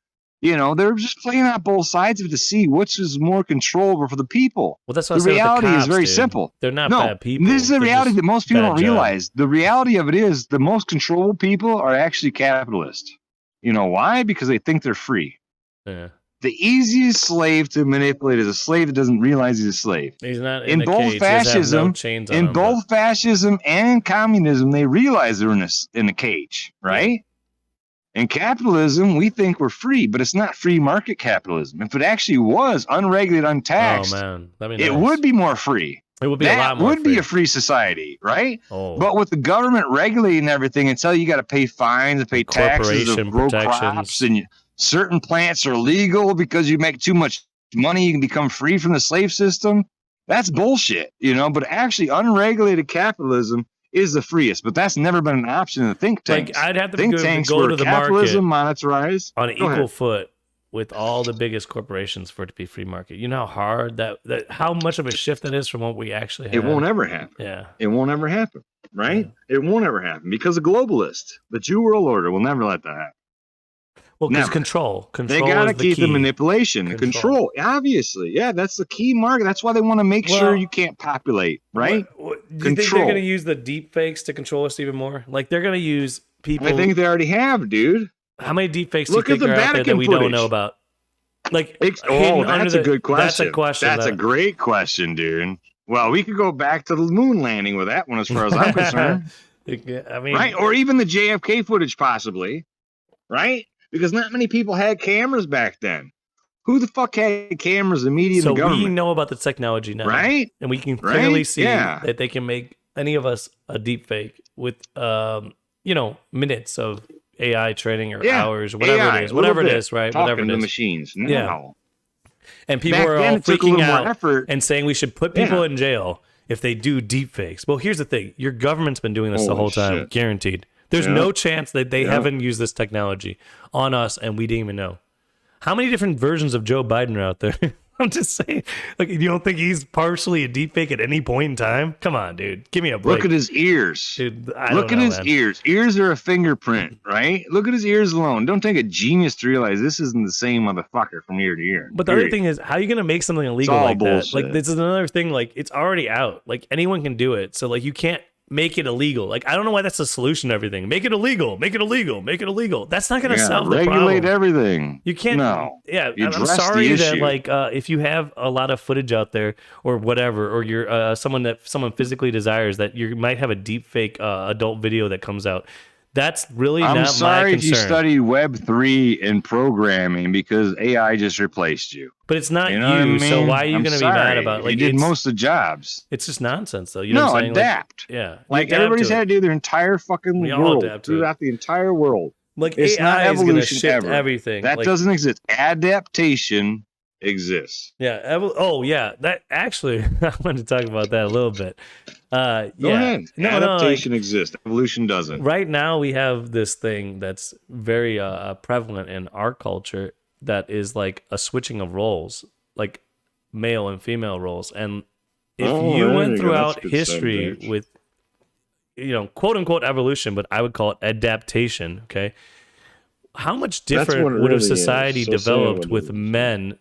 You know, they're just playing out both sides of it to see which is more controllable for the people. Well, that's what the reality is very simple. They're not bad people. This is the reality that most people don't realize. The reality of it is the most controllable people are actually capitalists. You know why? Because they think they're free. Yeah. The easiest slave to manipulate is a slave that doesn't realize he's a slave. He's not in both fascism. Fascism and communism, they realize they're in a cage, right? In capitalism, we think we're free, but it's not free market capitalism. If it actually was unregulated, untaxed, it would be more free. It would be a lot more free. That would be a free society, right? Oh. But with the government regulating everything until you got to pay fines and pay taxes to grow crops, and certain plants are legal because you make too much money, you can become free from the slave system. That's bullshit, But actually, unregulated capitalism is the freest, but that's never been an option in the think tanks. I'd have to think tanks go to the capitalism market monetized on an equal foot with all the biggest corporations for it to be free market. You know how hard that how much of a shift that is from what we actually have. It won't ever happen. Yeah, it won't ever happen. Right? Yeah. It won't ever happen because the globalists, the New World Order, will never let that happen. Well, because control. They got to keep the manipulation. Control. Obviously. Yeah, that's the key market. That's why they want to make sure you can't populate, right? Do you think they're going to use the deep fakes to control us even more? Like, they're going to use people... I think they already have, dude. How many deep fakes do you think are out there that we don't know about? Like, that's a good question. That's a question. That's a great question, dude. Well, we could go back to the moon landing with that one as far as I'm concerned. I mean... Right? Or even the JFK footage, possibly. Right? Because not many people had cameras back then. Who the fuck had cameras? The media and the government. So we know about the technology now. Right? And we can clearly see that they can make any of us a deep fake with, minutes of AI training or hours or whatever it is. Whatever it is, right? Talking whatever it is. To machines. No. Yeah. And people are all freaking out and saying we should put people in jail if they do deep fakes. Well, here's the thing. Your government's been doing this the whole time. Guaranteed. There's no chance that they haven't used this technology on us and we didn't even know. How many different versions of Joe Biden are out there? I'm just saying. Like, you don't think he's partially a deepfake at any point in time? Come on, dude. Give me a break. Look at his ears. Dude, Look at his ears. Ears are a fingerprint, right? Look at his ears alone. Don't take a genius to realize this isn't the same motherfucker from ear to ear. But the other thing is, how are you going to make something illegal like that? Like, this is another thing. Like, it's already out. Like, anyone can do it. So, like, you can't make it illegal. Like, I don't know why that's the solution to everything. Make it illegal. Make it illegal. Make it illegal. That's not going to solve the problem. Regulate everything. You can't. No. Yeah, I'm sorry that, like, if you have a lot of footage out there or whatever, or you're someone physically desires that you might have a deep fake adult video that comes out. That's really not my concern. I'm sorry if you studied Web3 and programming because AI just replaced you. But it's not you, so why are you going to be mad about it? Like, you did most of the jobs. It's just nonsense, though. You know what I'm saying? Adapt. Like everybody's had to do their entire fucking world throughout the entire world. Like, it's AI is going to shift everything. That doesn't exist. Adaptation exists. Yeah. That actually, I wanted to talk about that a little bit. Go ahead. Adaptation exists. Evolution doesn't. Right now, we have this thing that's very prevalent in our culture that is like a switching of roles, like male and female roles. And if you went throughout history with, quote unquote evolution, but I would call it adaptation. Okay. How much different would have society developed with men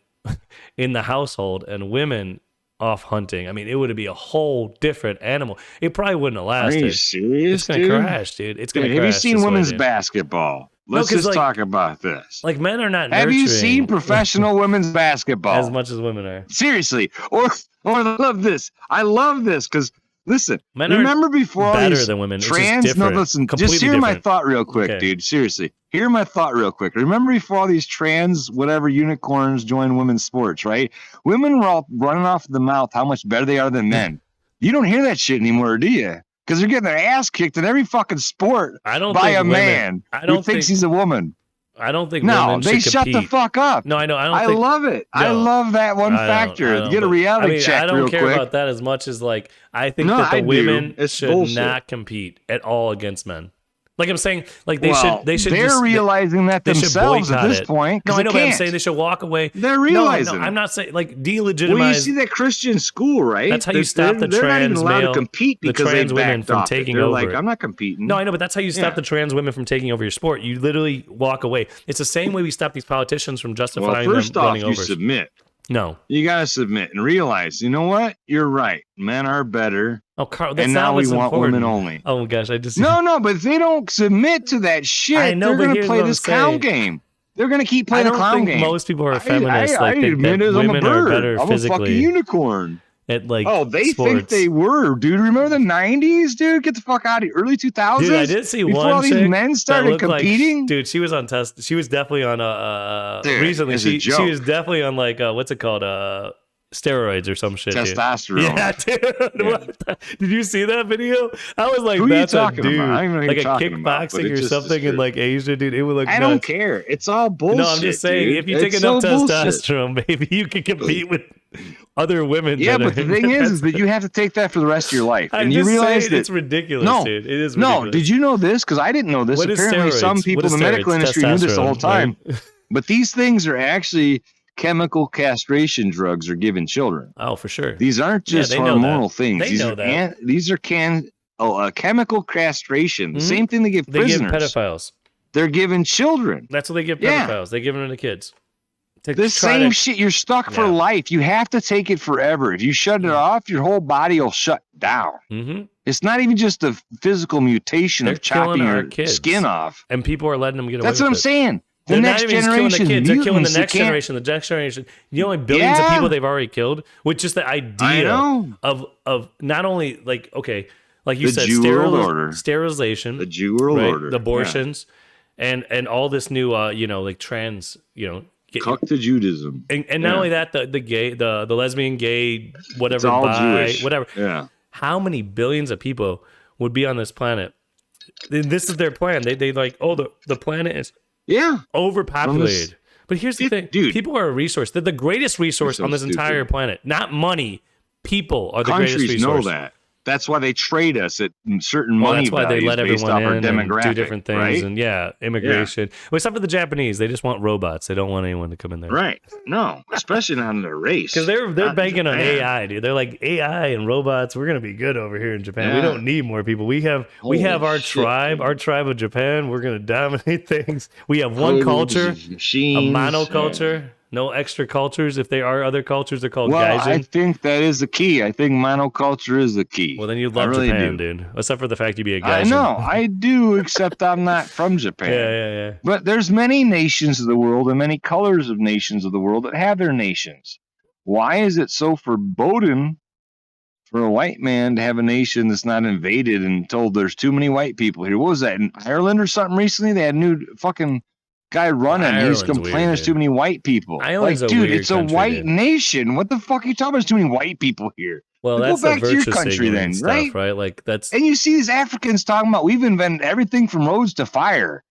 in the household and women off hunting? I mean, it would be a whole different animal. It probably wouldn't have lasted. Are you serious, It's going to crash, dude. It's going to crash. Have you seen women's basketball? Let's just talk about this. Like, men are not nurturing. Have you seen professional women's basketball? As much as women are. Seriously. Or I love this. I love this because, listen, remember before all these than women. trans... No, listen, just hear my thought real quick, dude. Seriously. Hear my thought real quick. Remember before all these trans, whatever, unicorns joined women's sports, right? Women were all running off the mouth how much better they are than men. You don't hear that shit anymore, do you? Because they're getting their ass kicked in every fucking sport by a man who thinks he's a woman. I don't think women should shut the fuck up. No, I know. I love it. No, I love that one factor. Get a reality check real quick. I don't care about that as much as, like, I think that the women should not compete at all against men. Like, I'm saying, like, they should. They're realizing that themselves at this point. No, I know, but I'm saying they should walk away. They're realizing. No, I'm not saying, like, delegitimize. Well, you see that Christian school, right? That's how you stop the trans male, to compete because the trans women from taking over. Like, I'm not competing. No, I know, but that's how you stop the trans women from taking over your sport. You literally walk away. It's the same way we stop these politicians from justifying them running over. First off, you submit. No. You got to submit and realize, you know what? You're right. Men are better. Oh, Carl, that's and not now we want important. women only. Oh, gosh. No, but if they don't submit to that shit, they're going to play this clown game. They're going to keep playing the clown game. Most people are feminists. I admit it. I'm a bird. Women are better I'm physically. a fucking unicorn. at like they sports. think they were, dude. Remember the 90s, dude? Get the fuck out of here. Early 2000s. Dude, I did see before one all these chick men that started looked competing. like, dude, she was on test. She was definitely on Dude, recently. it's a She joke. was definitely on like what's it called? Steroids or some shit. Testosterone. Dude. Yeah, dude. Yeah. What did you see that video? I was like, Who are you that's a talking dude. about? I don't even know who Like a you're talking about, but kickboxing it or just something is in true. like Asia, dude. It would look I nuts. don't care. It's all bullshit. No, I'm just saying, dude. if you take It's enough so bullshit. testosterone, maybe you can compete with other women. Yeah, that but the are- thing is that you have to take that for the rest of your life. I'm And you just realize saying that it's ridiculous, No, dude. It is ridiculous. no, did you know this? Because I didn't know this. What is Apparently, some steroids? people What in is the medical steroids? industry knew this the whole Testosterone, time. right? But these things are actually chemical castration drugs are given children. Oh, for sure. These aren't Yeah, just they know hormonal that. things. They These know are that. these are chemical castration. The Mhm. same thing they give They give prisoners. pedophiles. They're giving children. That's what they give Yeah. pedophiles. They give them to kids. To The try same to- shit. You're stuck for Yeah. life. You have to take it forever. If you shut it off, your whole body will shut down. Mhm. It's not even just a physical mutation They're of chopping killing our your kids. skin off. And people are letting them get away That's what I'm with it. saying. The They're next not even just generation, killing the kids. They're killing the mutants, next they can't- generation. The next generation. You know, like billions of Yeah. people they've already killed with just the I idea know. of not only like okay, like you The said, Jew World Order. sterilization, The Jew World right? Order. The abortions, and all this new like trans, Yeah. Cuck to Judaism. and not Yeah. only that, the gay, the lesbian, gay, whatever, It's all bi, Jewish. whatever. Yeah. How many billions of people would be on this planet? This is their plan. They like, oh, the planet is Yeah. overpopulated. But here's the thing, Dude. people are a resource. They're the greatest resource so on this stupid. entire planet. Not money. People are the greatest Countries know resource. that. That's why they trade us at certain Well, money that's why they values let based everyone off our in and demographic. do different things, right? and immigration. Well, except for the Japanese, they just want robots. They don't want anyone to come in there, Right. No, especially not in their race. Because they're Not in banking on Japan. AI, dude. They're like AI and robots. We're gonna be good over here in Japan. We Yeah. don't need more people. We have Holy our shit, tribe, dude. our tribe of Japan. We're gonna dominate things. We have one Codes, culture, a machines, monoculture. No extra cultures. If there are other cultures, they're called Well, I gaijin. think that is the key. I think monoculture is the key. Well, then you'd I love really Japan, do. dude. Except for the fact you'd be a I gaijin. know, I do, except I'm not from Japan. Yeah. But there's many nations of the world and many colors of nations of the world that have their nations. Why is it so foreboding for a white man to have a nation that's not invaded and told there's too many white people here? What was that, in Ireland or something recently? They had a new fucking guy running. He's Ireland's complaining weird, there's dude. too many white people. Ireland's a dude, weird it's a country, white dude. nation. What the fuck are you talking about? There's too many white people here. Well, Go that's back the to your virtue country signaling then, stuff, right? Like that's And you see these Africans talking about we've invented everything from roads to fire.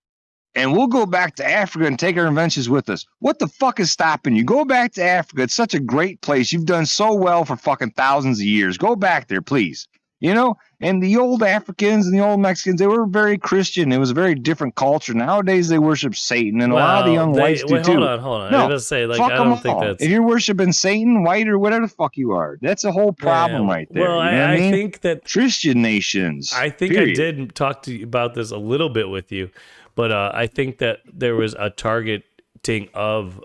And we'll go back to Africa and take our inventions with us. What the fuck is stopping you? Go back to Africa. It's such a great place. You've done so well for fucking thousands of years. Go back there, please. You know, and the old Africans and the old Mexicans, they were very Christian. It was a very different culture. Nowadays, they worship Satan, and a lot of the young whites do too. Hold on. No, I was gonna say, like, Fuck I 'em don't think all. that's. If you're worshiping Satan, white or whatever the fuck you are, that's a whole problem right there. Well, you know what I mean? think that Christian nations. I think period. I did talk to you about this a little bit with you, but I think that there was a targeting of,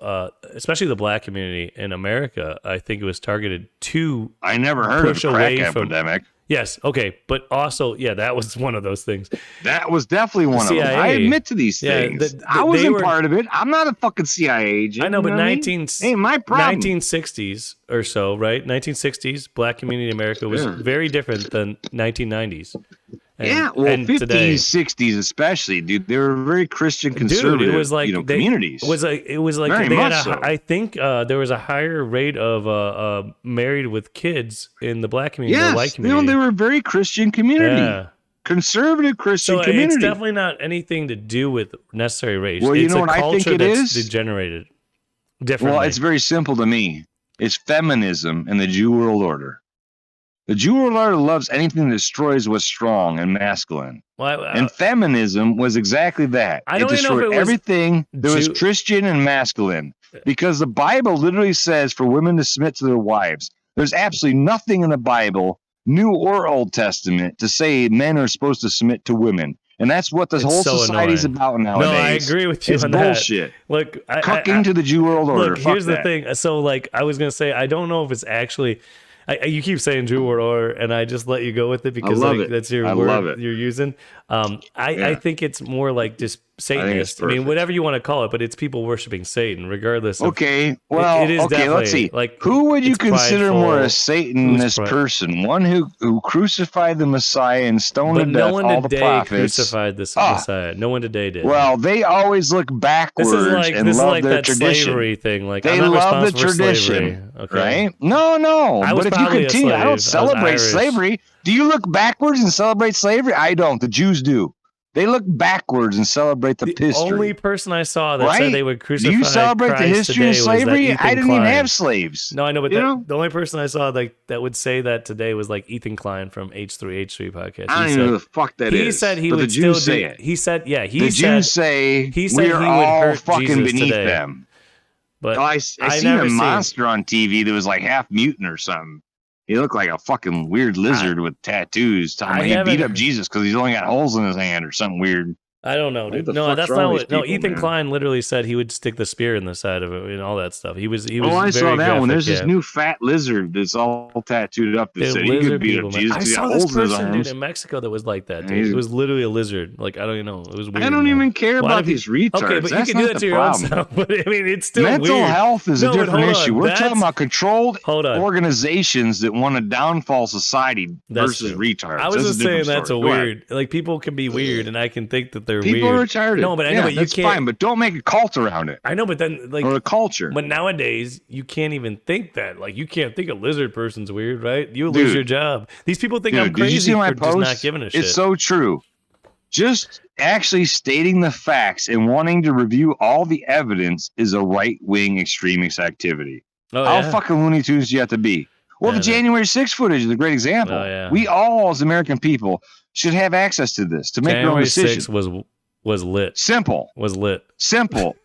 especially the black community in America. I think it was targeted to. I never heard of push the crack away from- epidemic. Yes, okay, but also, yeah, that was one of those things. That was definitely one of them. CIA. I admit to these Yeah, things. they I wasn't were- part of it. I'm not a fucking CIA agent. I know, but you what I mean? 19 ain't my problem. 1960s or so, right? 1960s, black community in America was Yeah. very different than 1990s. And, Yeah, well, and 50s, today. 60s especially, dude. They were very Christian conservative. Dude, it was like communities. It was like Very they had much so. I think there was a higher rate of married with kids in the black community than the white yes, community. they were a very Christian community, Yeah. conservative Christian So community. it's definitely not anything to do with necessary race. Well, you it's know a what I think culture it that's is? degenerated differently. Well, it's very simple to me. It's feminism and the Jew world order. The Jew world order loves anything that destroys what's strong and masculine. Well, And feminism was exactly that. I It don't even know if destroyed it was everything that was Jew- Christian and masculine. Because the Bible literally says for women to submit to their wives. There's absolutely nothing in the Bible, New or Old Testament, to say men are supposed to submit to women. And that's what this It's whole so society's annoying. about nowadays. No, I agree with you It's on bullshit. that. Look, Cucking to the Jew world order. Look, Fuck here's the that. thing. So, like, I was gonna say, I don't know if it's actually. You keep saying Jew world order, and I just let you go with it because love like it. that's your I word love it. you're using. I Yeah. think it's more like just Satanist. I mean, perfect. whatever you want to call it, but it's people worshiping Satan, regardless. Okay, well, it is okay. Let's see. like, who would you it's consider prideful. more a Satanist person? One who crucified the Messiah and stoned to death all the prophets. Crucified this Messiah. No one today did. Well, they always look backwards and love their tradition. Slavery thing. Like, they I'm not love the responsible tradition, for slavery. Okay? right? No. But if you continue, I don't celebrate slavery. Do you look backwards and celebrate slavery? I don't. The Jews do. They look backwards and celebrate the history. The only person I saw that said they would crucify Do you celebrate Christ the history of slavery? I didn't even have slaves. No, I know, but the only person I saw that would say that today was like Ethan Klein from H3 podcast. I don't even know who the fuck that is. He said he but would the Jews still say do it. He said, yeah, the Jews say we are all fucking beneath them. But I seen a monster on TV that was like half mutant or something. He looked like a fucking weird lizard with tattoos. He beat up Jesus because he's only got holes in his hand or something weird. I don't know, dude. No, that's not what. No, Ethan Klein literally said he would stick the spear in the side of it and all that stuff. He was. Oh, I saw that one. There's this new fat lizard that's all tattooed up. That said he could beat up Jesus. I saw this person, dude, in Mexico that was like that. Dude. It was literally a lizard. Like, I don't even know. It was weird. I don't even care about these retards. Okay, but that's you can do that to your own self. But I mean, it's still weird. Mental health is a different issue. We're talking about controlled organizations that want to downfall society versus retards. I was just saying that's a weird. Like, people can be weird, and I can think that they're weird. People are retarded. No, but I know, but you can't. Fine, but don't make a cult around it. I know, but then or a culture. But nowadays, you can't even think that. Like, you can't think a lizard person's weird, right? You lose your job. These people think I'm crazy for just not giving a shit. It's so true. Just actually stating the facts and wanting to review all the evidence is a right-wing extremist activity. How fucking Looney Tunes do you have to be? Well, the January 6th footage is a great example. We all, as American people, should have access to this to make our own decisions. January 6th was lit. Simple. Was lit. Simple.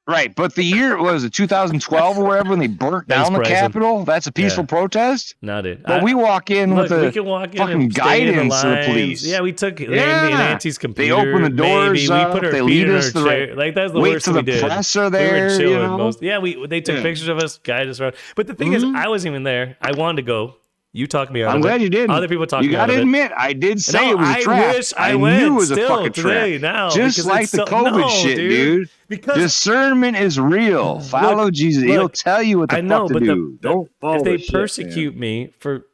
Right. But the year, was it 2012 or whatever, when they burnt down the Capitol? That's a peaceful protest? No, dude. But we walk in with the fucking guidance of the police. Yeah, we took Nancy's computer. They opened the doors we put her feet in her chair. Like, that's the worst we did. Wait till the press are there. We were chilling they took pictures of us, guided us around. But the thing is, I wasn't even there. I wanted to go. You talked me out of it. I'm glad you did. Other people talked me out of it. You got to admit, I did say it was a trap. I knew it was a fucking trap. Now, just like the COVID shit, dude. Because discernment is real. Follow Jesus. He'll tell you what the fuck to do. Don't follow if they persecute me for,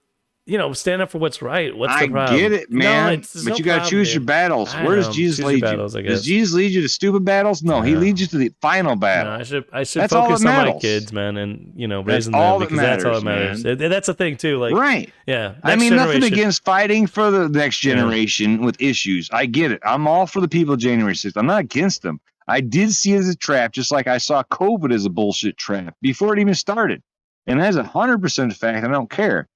stand up for what's right. What's the problem? I get it, man. But you got to choose your battles. Where does Jesus lead you? Does Jesus lead you to stupid battles? No, he leads you to the final battle. I should focus on my kids, man, and raising them because that's all that matters. That's the thing too. Like, right? Yeah. I mean, nothing against fighting for the next generation with issues. I get it. I'm all for the people of January 6th. I'm not against them. I did see it as a trap, just like I saw COVID as a bullshit trap before it even started. And that's 100% a fact. I don't care.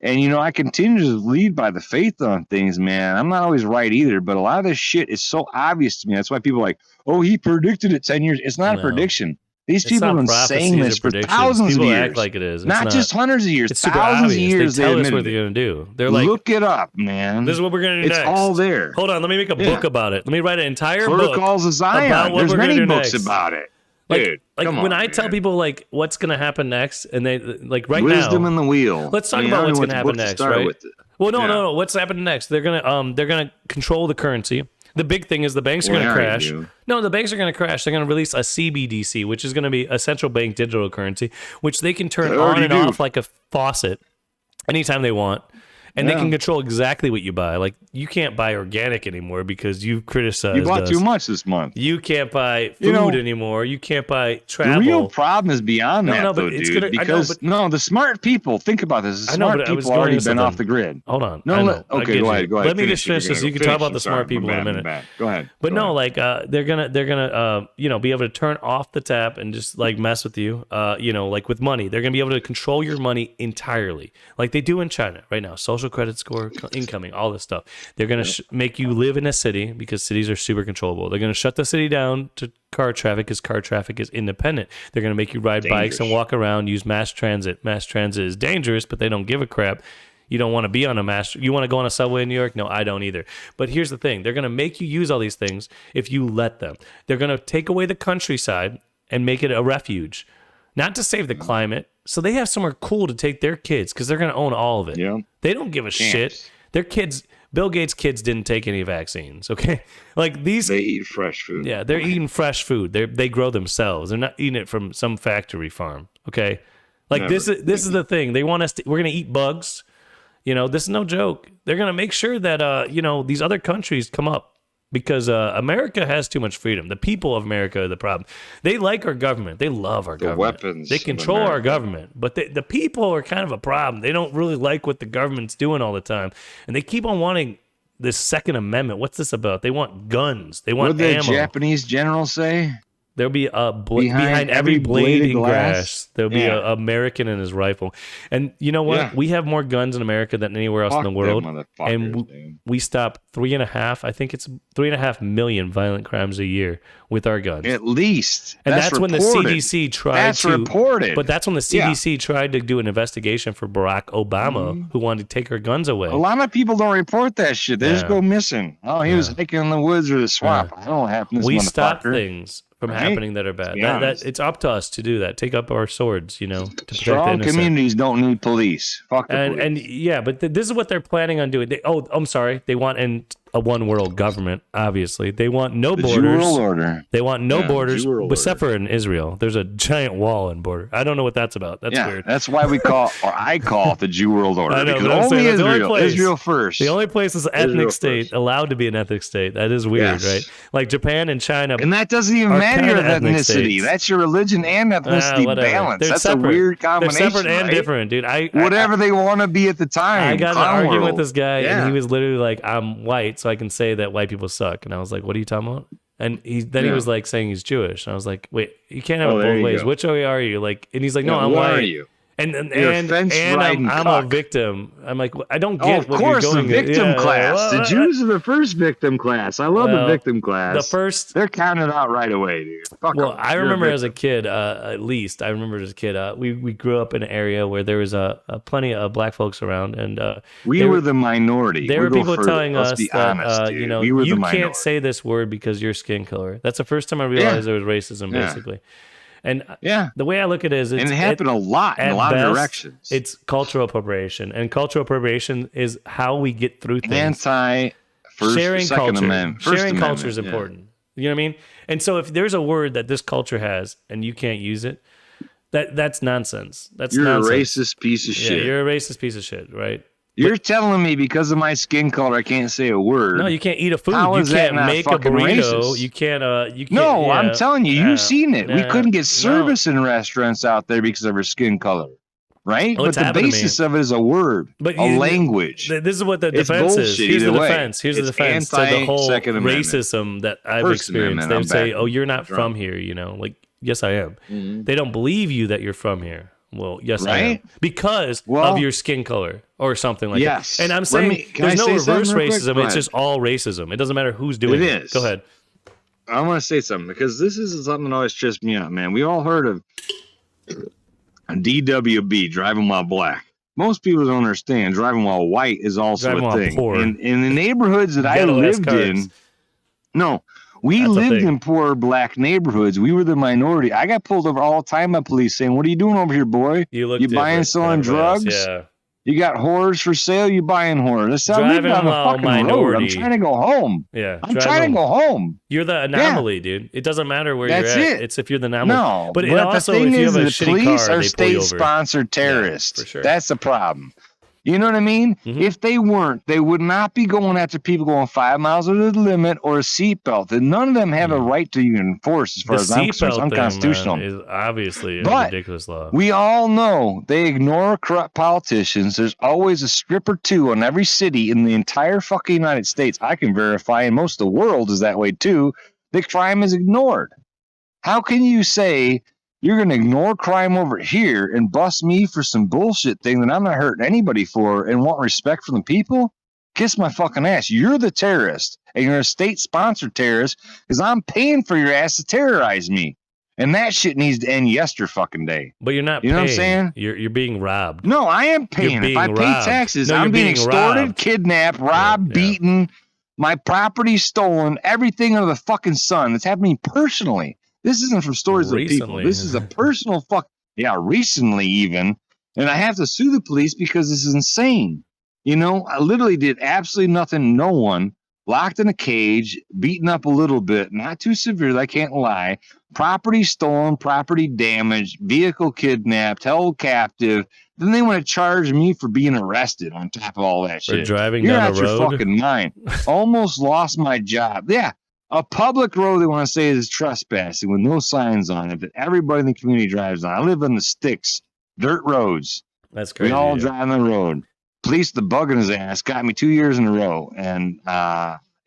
And, I continue to lead by the faith on things, man. I'm not always right either, but a lot of this shit is so obvious to me. That's why people are like, oh, he predicted it 10 years. It's not a prediction. These people have been saying this for thousands of years. Act like it is. Not just hundreds of years, thousands of years. They tell us what they're going to do. They're like, look it up, man. This is what we're going to do next. It's all there. Hold on. Let me make a book about it. Let me write an entire book. Protocols of Zion. There's many books about it. Dude, when I tell people like what's going to happen next, and they like right now, wisdom in the wheel. Let's talk about what's going to happen next, right? Well, no. What's happening next? They're gonna control the currency. The big thing is the banks are going to crash. No, the banks are going to crash. They're going to release a CBDC, which is going to be a central bank digital currency, which they can turn on and off like a faucet anytime they want. And they can control exactly what you buy. Like, you can't buy organic anymore because you've criticized You bought too much this month. You can't buy food anymore. You can't buy travel. The real problem is beyond that, though, dude. Because the smart people, think about this. The smart people already been off the grid. Hold on. Okay, go ahead. Let me just finish this. You can talk about the smart people in a minute. Go ahead. But they're gonna be able to turn off the tap and just like mess with you. Like with money, they're gonna be able to control your money entirely, like they do in China right now. Social credit score, incoming, all this stuff. They're going to make you live in a city because cities are super controllable. They're going to shut the city down to car traffic because car traffic is independent. They're going to make you ride bikes and walk around, use mass transit. Mass transit is dangerous, but they don't give a crap. You don't want to be on a mass. You want to go on a subway in New York? No, I don't either. But here's the thing. They're going to make you use all these things if you let them. They're going to take away the countryside and make it a refuge. Not to save the climate, so they have somewhere cool to take their kids because they're going to own all of it. Yeah. They don't give a shit. Their kids Bill Gates' kids didn't take any vaccines. Okay, like they eat fresh food. Yeah, they're eating fresh food. They grow themselves. They're not eating it from some factory farm. Okay, like this is the thing. They want us to. We're gonna eat bugs. This is no joke. They're gonna make sure that these other countries come up. Because America has too much freedom. The people of America are the problem. They like our government. They love our government. Weapons. They control our government. But the people are kind of a problem. They don't really like what the government's doing all the time. And they keep on wanting this Second Amendment. What's this about? They want guns. They want ammo. What did the Japanese general say? There'll be behind every blade in grass. There'll be an American and his rifle. And you know what? Yeah. We have more guns in America than anywhere else in the world. And we stop 3.5. I think it's 3.5 million violent crimes a year with our guns. At least. And that's when the CDC tried that's reported. But that's when the CDC tried to do an investigation for Barack Obama, who wanted to take our guns away. A lot of people don't report that shit. They just go missing. Oh, he was hiking in the woods or the swamp. I don't know what happened to this motherfucker. We stop things from happening that are bad. That it's up to us to do that. Take up our swords, to protect the innocent. Strong communities don't need police. Fuck the police. And yeah, but this is what they're planning on doing. I'm sorry. They want a one world government. Obviously, they want no borders. New World Order. They want no borders, except for in Israel. There's a giant wall and border. I don't know what that's about. That's weird. That's why I call it the Jew World Order. I know, because only Israel. Israel first. The only place is ethnic state allowed to be an ethnic state. That is weird, right? Like Japan and China. And that doesn't even matter your ethnicity. States. That's your religion and ethnicity balance. That's a weird combination. They're separate and different, dude. Whatever they want to be at the time. I got in an argument with this guy, and he was literally like, "I'm white, so I can say that white people suck." And I was like, "What are you talking about?" And he was like saying he's Jewish. And I was like, "Wait, you can't have it both ways. Which way are you?" Like, and he's like, "No, I'm white." Are you? And I'm a victim. I'm like, I don't get what you're going. Of course, the victim class. The Jews are the first victim class. I love the victim class. They're counted out right away, dude. I remember as a kid, we grew up in an area where there was plenty of black folks around, and we were the minority. There were people telling us that you can't say this word because your skin color. That's the first time I realized there was racism, basically. And the way I look at it is, it happened a lot in a lot of directions. It's cultural appropriation, and cultural appropriation is how we get through things. Sharing culture is important. You know what I mean? And so if there's a word that this culture has and you can't use it, that's nonsense. You're a racist piece of shit. You're a racist piece of shit, right? You're telling me because of my skin color I can't say a word. No, you can't eat a food. You can't make a burrito. Racist? You can't. No, I'm telling you, you've seen it. We couldn't get service in restaurants out there because of our skin color, right? But the basis of it is a word, a language. This is what the defense is. Here's the defense. Here's the defense to the whole racism that I've experienced. They would say, "Oh, you're not from here," Like, yes, I am. Mm-hmm. They don't believe you that you're from here. Well, yes, I am. Because of your skin color or something like that. And I'm saying there's no reverse racism. It's just all racism. It doesn't matter who's doing it. It is. Go ahead. I want to say something because this is something that always trips me out, man. We all heard of DWB, driving while black. Most people don't understand driving while white is also a thing. And in the neighborhoods that I lived in, we lived in poor black neighborhoods. We were the minority. I got pulled over all the time by police saying, "What are you doing over here, boy? You buying, selling drugs? Yeah. You got whores for sale? You buying whores?" That's how I live on the fucking road. I'm trying to go home. Yeah. I'm trying to go home. You're the anomaly, dude. It doesn't matter where you're at. It's if you're the anomaly. No, but also if you have a shitty car, they pull you over. Police are state-sponsored terrorists. Yeah, for sure. That's the problem. You know what I mean? Mm-hmm. If they weren't, they would not be going after people going 5 miles over the limit or a seatbelt. And none of them have a right to even enforce, as far as I'm concerned. It's unconstitutional. Is obviously a ridiculous law. We all know they ignore corrupt politicians. There's always a strip or two on every city in the entire fucking United States. I can verify, and most of the world is that way too. The crime is ignored. How can you say you're going to ignore crime over here and bust me for some bullshit thing that I'm not hurting anybody for and want respect from the people? Kiss my fucking ass. You're the terrorist, and you're a state-sponsored terrorist because I'm paying for your ass to terrorize me. And that shit needs to end yesterday. But you're not paying. You know what I'm saying? You're being robbed. No, I am paying. If I pay taxes, I'm being extorted, kidnapped, robbed, beaten, my property stolen, everything under the fucking sun. It's happening personally. This isn't from stories of people. This is a personal recently even. And I have to sue the police because this is insane. You know, I literally did absolutely nothing. No one, locked in a cage, beaten up a little bit, not too severely, I can't lie. Property stolen, property damaged, vehicle kidnapped, held captive. Then they want to charge me for being arrested on top of all that For shit. driving You're down out a your road. fucking mind. Almost lost my job. Yeah. A public road they want to say is trespassing with no signs on it that everybody in the community drives on. I live on the sticks, dirt roads. That's crazy. We all yeah. drive on the road. Police, the bug in his ass, got me 2 years in a row. And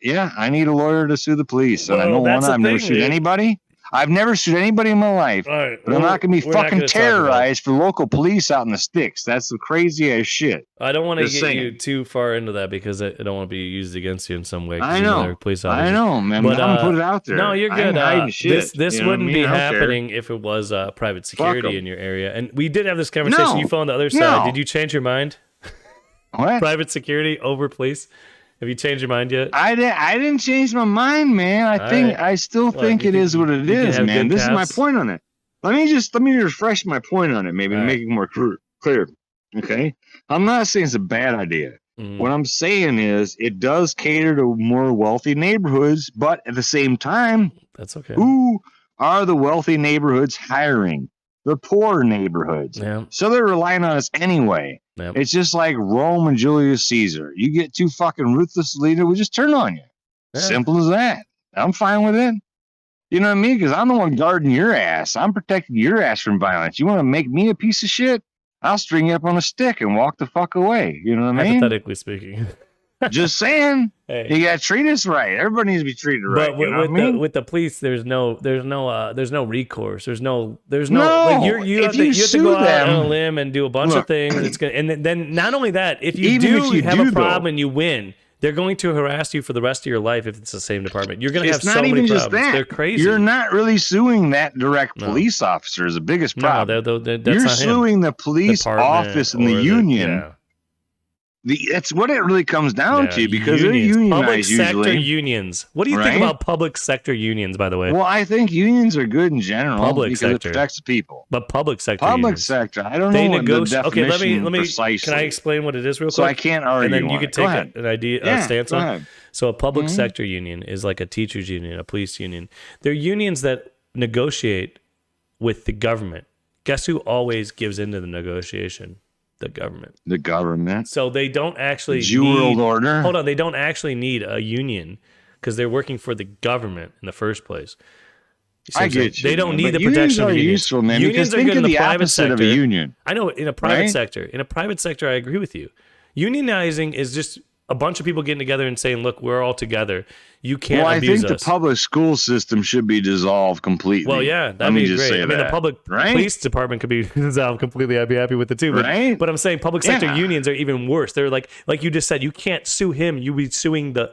yeah, I need a lawyer to sue the police. And I Well, know that's one, the I've never thing, sued dude. anybody. I've never sued anybody in my life. All right, But I'm not going to be we're not fucking gonna talk about it. terrorized for local police out in the sticks. That's the crazy ass shit. I don't want to Just get saying. you too far into that because I don't want to be used against you in some way. 'cause I you know. they're police I officers. know, man. But, I'm put it out there. No, you're I ain't good. hiding shit. This You know what I wouldn't mean? be I don't care. happening if it was private security 'em. in your area. And we did have this conversation. No. You fell on the other side. No. Did you change your mind? What? Private security over police? Have you changed your mind yet? I didn't change my mind, man. I still Well, think you it think is what it you can is, have man. good This is my paths? point on it. Let me refresh my point on it, maybe, All to right. make it more clear. Okay, I'm not saying it's a bad idea. Mhm. What I'm saying is it does cater to more wealthy neighborhoods, but at the same time, That's okay. who are the wealthy neighborhoods hiring? The poor neighborhoods. Yeah. So they're relying on us anyway. Yeah. It's just like Rome and Julius Caesar. You get too fucking ruthless leader, we just turn on you. Yeah. Simple as that. I'm fine with it. You know what I mean? Because I'm the one guarding your ass. I'm protecting your ass from violence. You want to make me a piece of shit? I'll string you up on a stick and walk the fuck away. You know what I mean? Hypothetically speaking. Just saying. Hey. You gotta treat us right. Everybody needs to be treated right. But You know what I mean? with the police, there's no recourse. There's no No, like you if have to you go sue out them- on a limb and do a bunch of Look. things. It's gonna and then not only that, if you Even do if you have do, a though- problem and you win, they're going to harass you for the rest of your life if it's the same department. You're gonna have It's not so even many just problems. that. They're crazy. You're not really suing that direct No. police officer is the biggest no, problem. that's You're not him. suing the police Department office and the or union. yeah. That's what it really comes down Yeah, to because they're unions. unionized Public sector usually. unions. What do you Right? think about public sector unions, by the way? Well, I think unions are good in general Public because sector. it protects the people. But public sector Public unions. sector, I don't They know what the negotiate. Okay, definition let me. precisely. Can I explain what it is real quick? So I can't argue. and then you on can it. Go take ahead. an idea, Yeah, a stance go on. ahead. So a public Mhm. sector union is like a teachers union, a police union. They're unions that negotiate with the government. Guess who always gives into the negotiation? The government. The government. So they don't actually New World Order. Hold on, they don't actually need a union because they're working for the government in the first place. You see what I I'm saying? get you. They don't man, need but the protection of unions are unions. useful, man. Unions Because are think good of in the private opposite sector. of a union. I know in a private Right? sector. In a private sector, I agree with you. Unionizing is just a bunch of people getting together and saying, "Look, we're all together. You can't Well, I abuse think us." the public school system should be dissolved completely. Well, yeah, Let that'd me be just great. say I mean, the that, public right? police department could be dissolved completely. I'd be happy with it too. But, Right? but I'm saying public sector Yeah. unions are even worse. They're like you just said, you can't sue him. You be suing the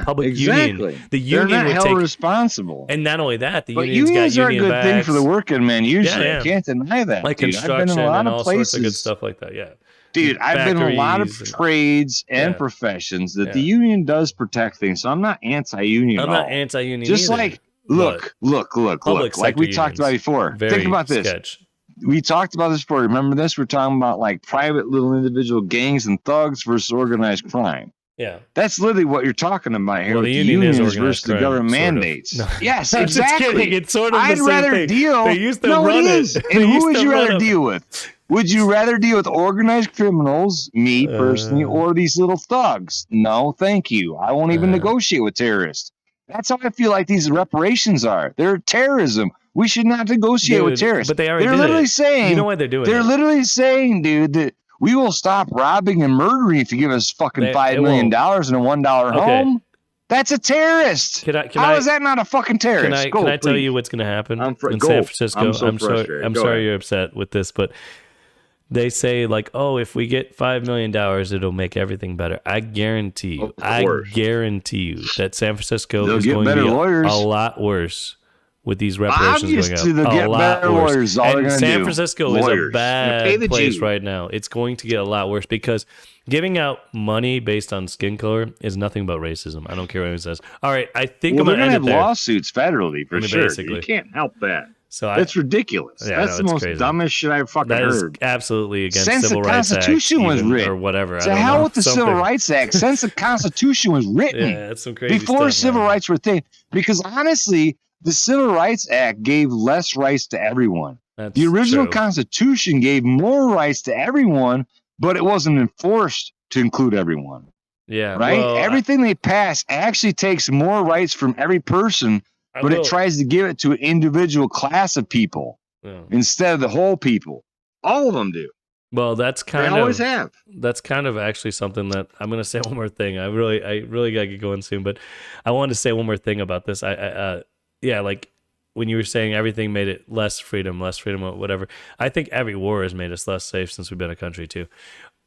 public exactly. union. The They're union not would held take, responsible. and not only that, the But union's unions got are a union good thing for the backs, working man. Usually, Yeah, yeah. I can't deny that. like dude. I've been construction in a lot and of all places. sorts of good stuff like that. Yeah. Dude, I've been in a lot of Factories and- trades and Yeah. professions that Yeah. the union does protect things. So I'm not anti-union. I'm at not all. anti-union. Just either, like but look. public Like we sector talked about unions, before. very Think about this. sketch. We talked about this before. Remember this? We're talking about like private little individual gangs and thugs versus organized crime. Yeah. That's literally what you're talking about here. Well, with the the union is unions organized versus the crime, government sort of. mandates. No. Yes, I'm just exactly. kidding. It's sort of the I'd same rather thing. deal. They used to no, run it it. is. They And who used would to you run rather them. deal with? Would you rather deal with organized criminals, me personally, or these little thugs? No, thank you. I won't even negotiate with terrorists. That's how I feel like these reparations are. They're terrorism. We should not negotiate with Dude, terrorists. but they already They're did literally it. saying You know why they're doing they're it? literally saying, dude, that we will stop robbing and murdering if you give us fucking $5 million and a $1 Okay. home. That's a terrorist. How is that not a fucking terrorist? Can I tell you what's going to happen in San Francisco? I'm so frustrated. I'm Go sorry ahead. you're upset with this, but they say like, oh, if we get $5 million, it'll make everything better. I guarantee you, that San Francisco They'll is get going to better be lawyers. a lot worse with these reparations Obviously, going they'll up. get A lot better worse. lawyers. All they're And gonna San do. Francisco Lawyers. is a They're gonna pay bad the place G. right now. It's going to get a lot worse because giving out money based on skin color is nothing but racism. I don't care what anyone says. All right, I think Well, I'm they're going gonna to have end it there. lawsuits federally for I mean, sure. basically. You can't help that. So That's ridiculous. Yeah, That's the most crazy. dumbest shit I've fucking that heard. is absolutely against Since Civil the Rights Constitution Act, was even, written, or whatever. So I don't how know, with the Civil something. Rights Act? Since the Constitution was written, Yeah, that's some crazy before stuff, civil man. rights were thing. Because honestly, the Civil Rights Act gave less rights to everyone. That's The original true. Constitution gave more rights to everyone, but it wasn't enforced to include everyone. Yeah, Right? well, Everything they pass actually takes more rights from every person, but it tries to give it to an individual class of people instead of the whole people. All of them do. Well, that's They kind always of have. that's kind of actually something that I'm going to say one more thing. I really got to get going soon, but I wanted to say one more thing about this. Yeah, like when you were saying everything made it less freedom, whatever. I think every war has made us less safe since we've been a country too.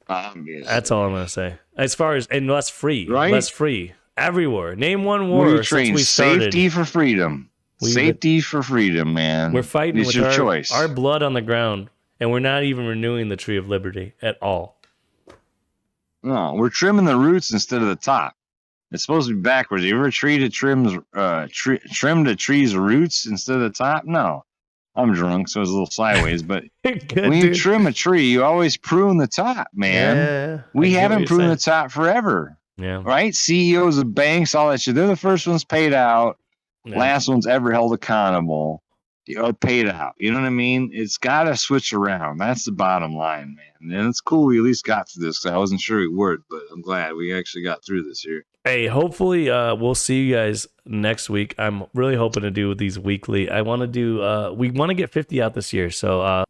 Obviously. That's all I'm going to say. As far as, and less free, Right? less free. Every war. Name one What are war you since trained? we started. Safety for freedom. Safety for freedom, man. We're fighting it's with your choice. our blood on the ground, and we're not even renewing the tree of liberty at all. No, we're trimming the roots instead of the top. It's supposed to be backwards. You ever trim the tree's roots instead of the top? No. I'm drunk, so it's a little sideways. But when you trim a tree, you always prune the top, man. Yeah, we haven't pruned the top forever. Yeah. Right? CEOs of banks, all that shit. They're the first ones paid out. Yeah. Last ones ever held accountable. Or paid out. You know what I mean? It's got to switch around. That's the bottom line, man. And it's cool we at least got through this. I wasn't sure it would, but I'm glad we actually got through this here. Hey, hopefully we'll see you guys next week. I'm really hoping to do these weekly. I want to do, we want to get 50 out this year. So,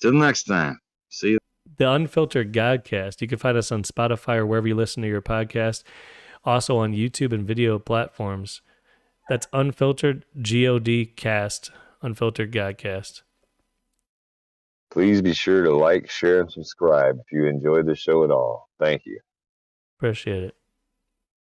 till next time. See you. The Unfiltered Godcast. You can find us on Spotify or wherever you listen to your podcast. Also on YouTube and video platforms. That's Unfiltered Godcast. Unfiltered Godcast. Please be sure to like, share, and subscribe if you enjoyed the show at all. Thank you. Appreciate it.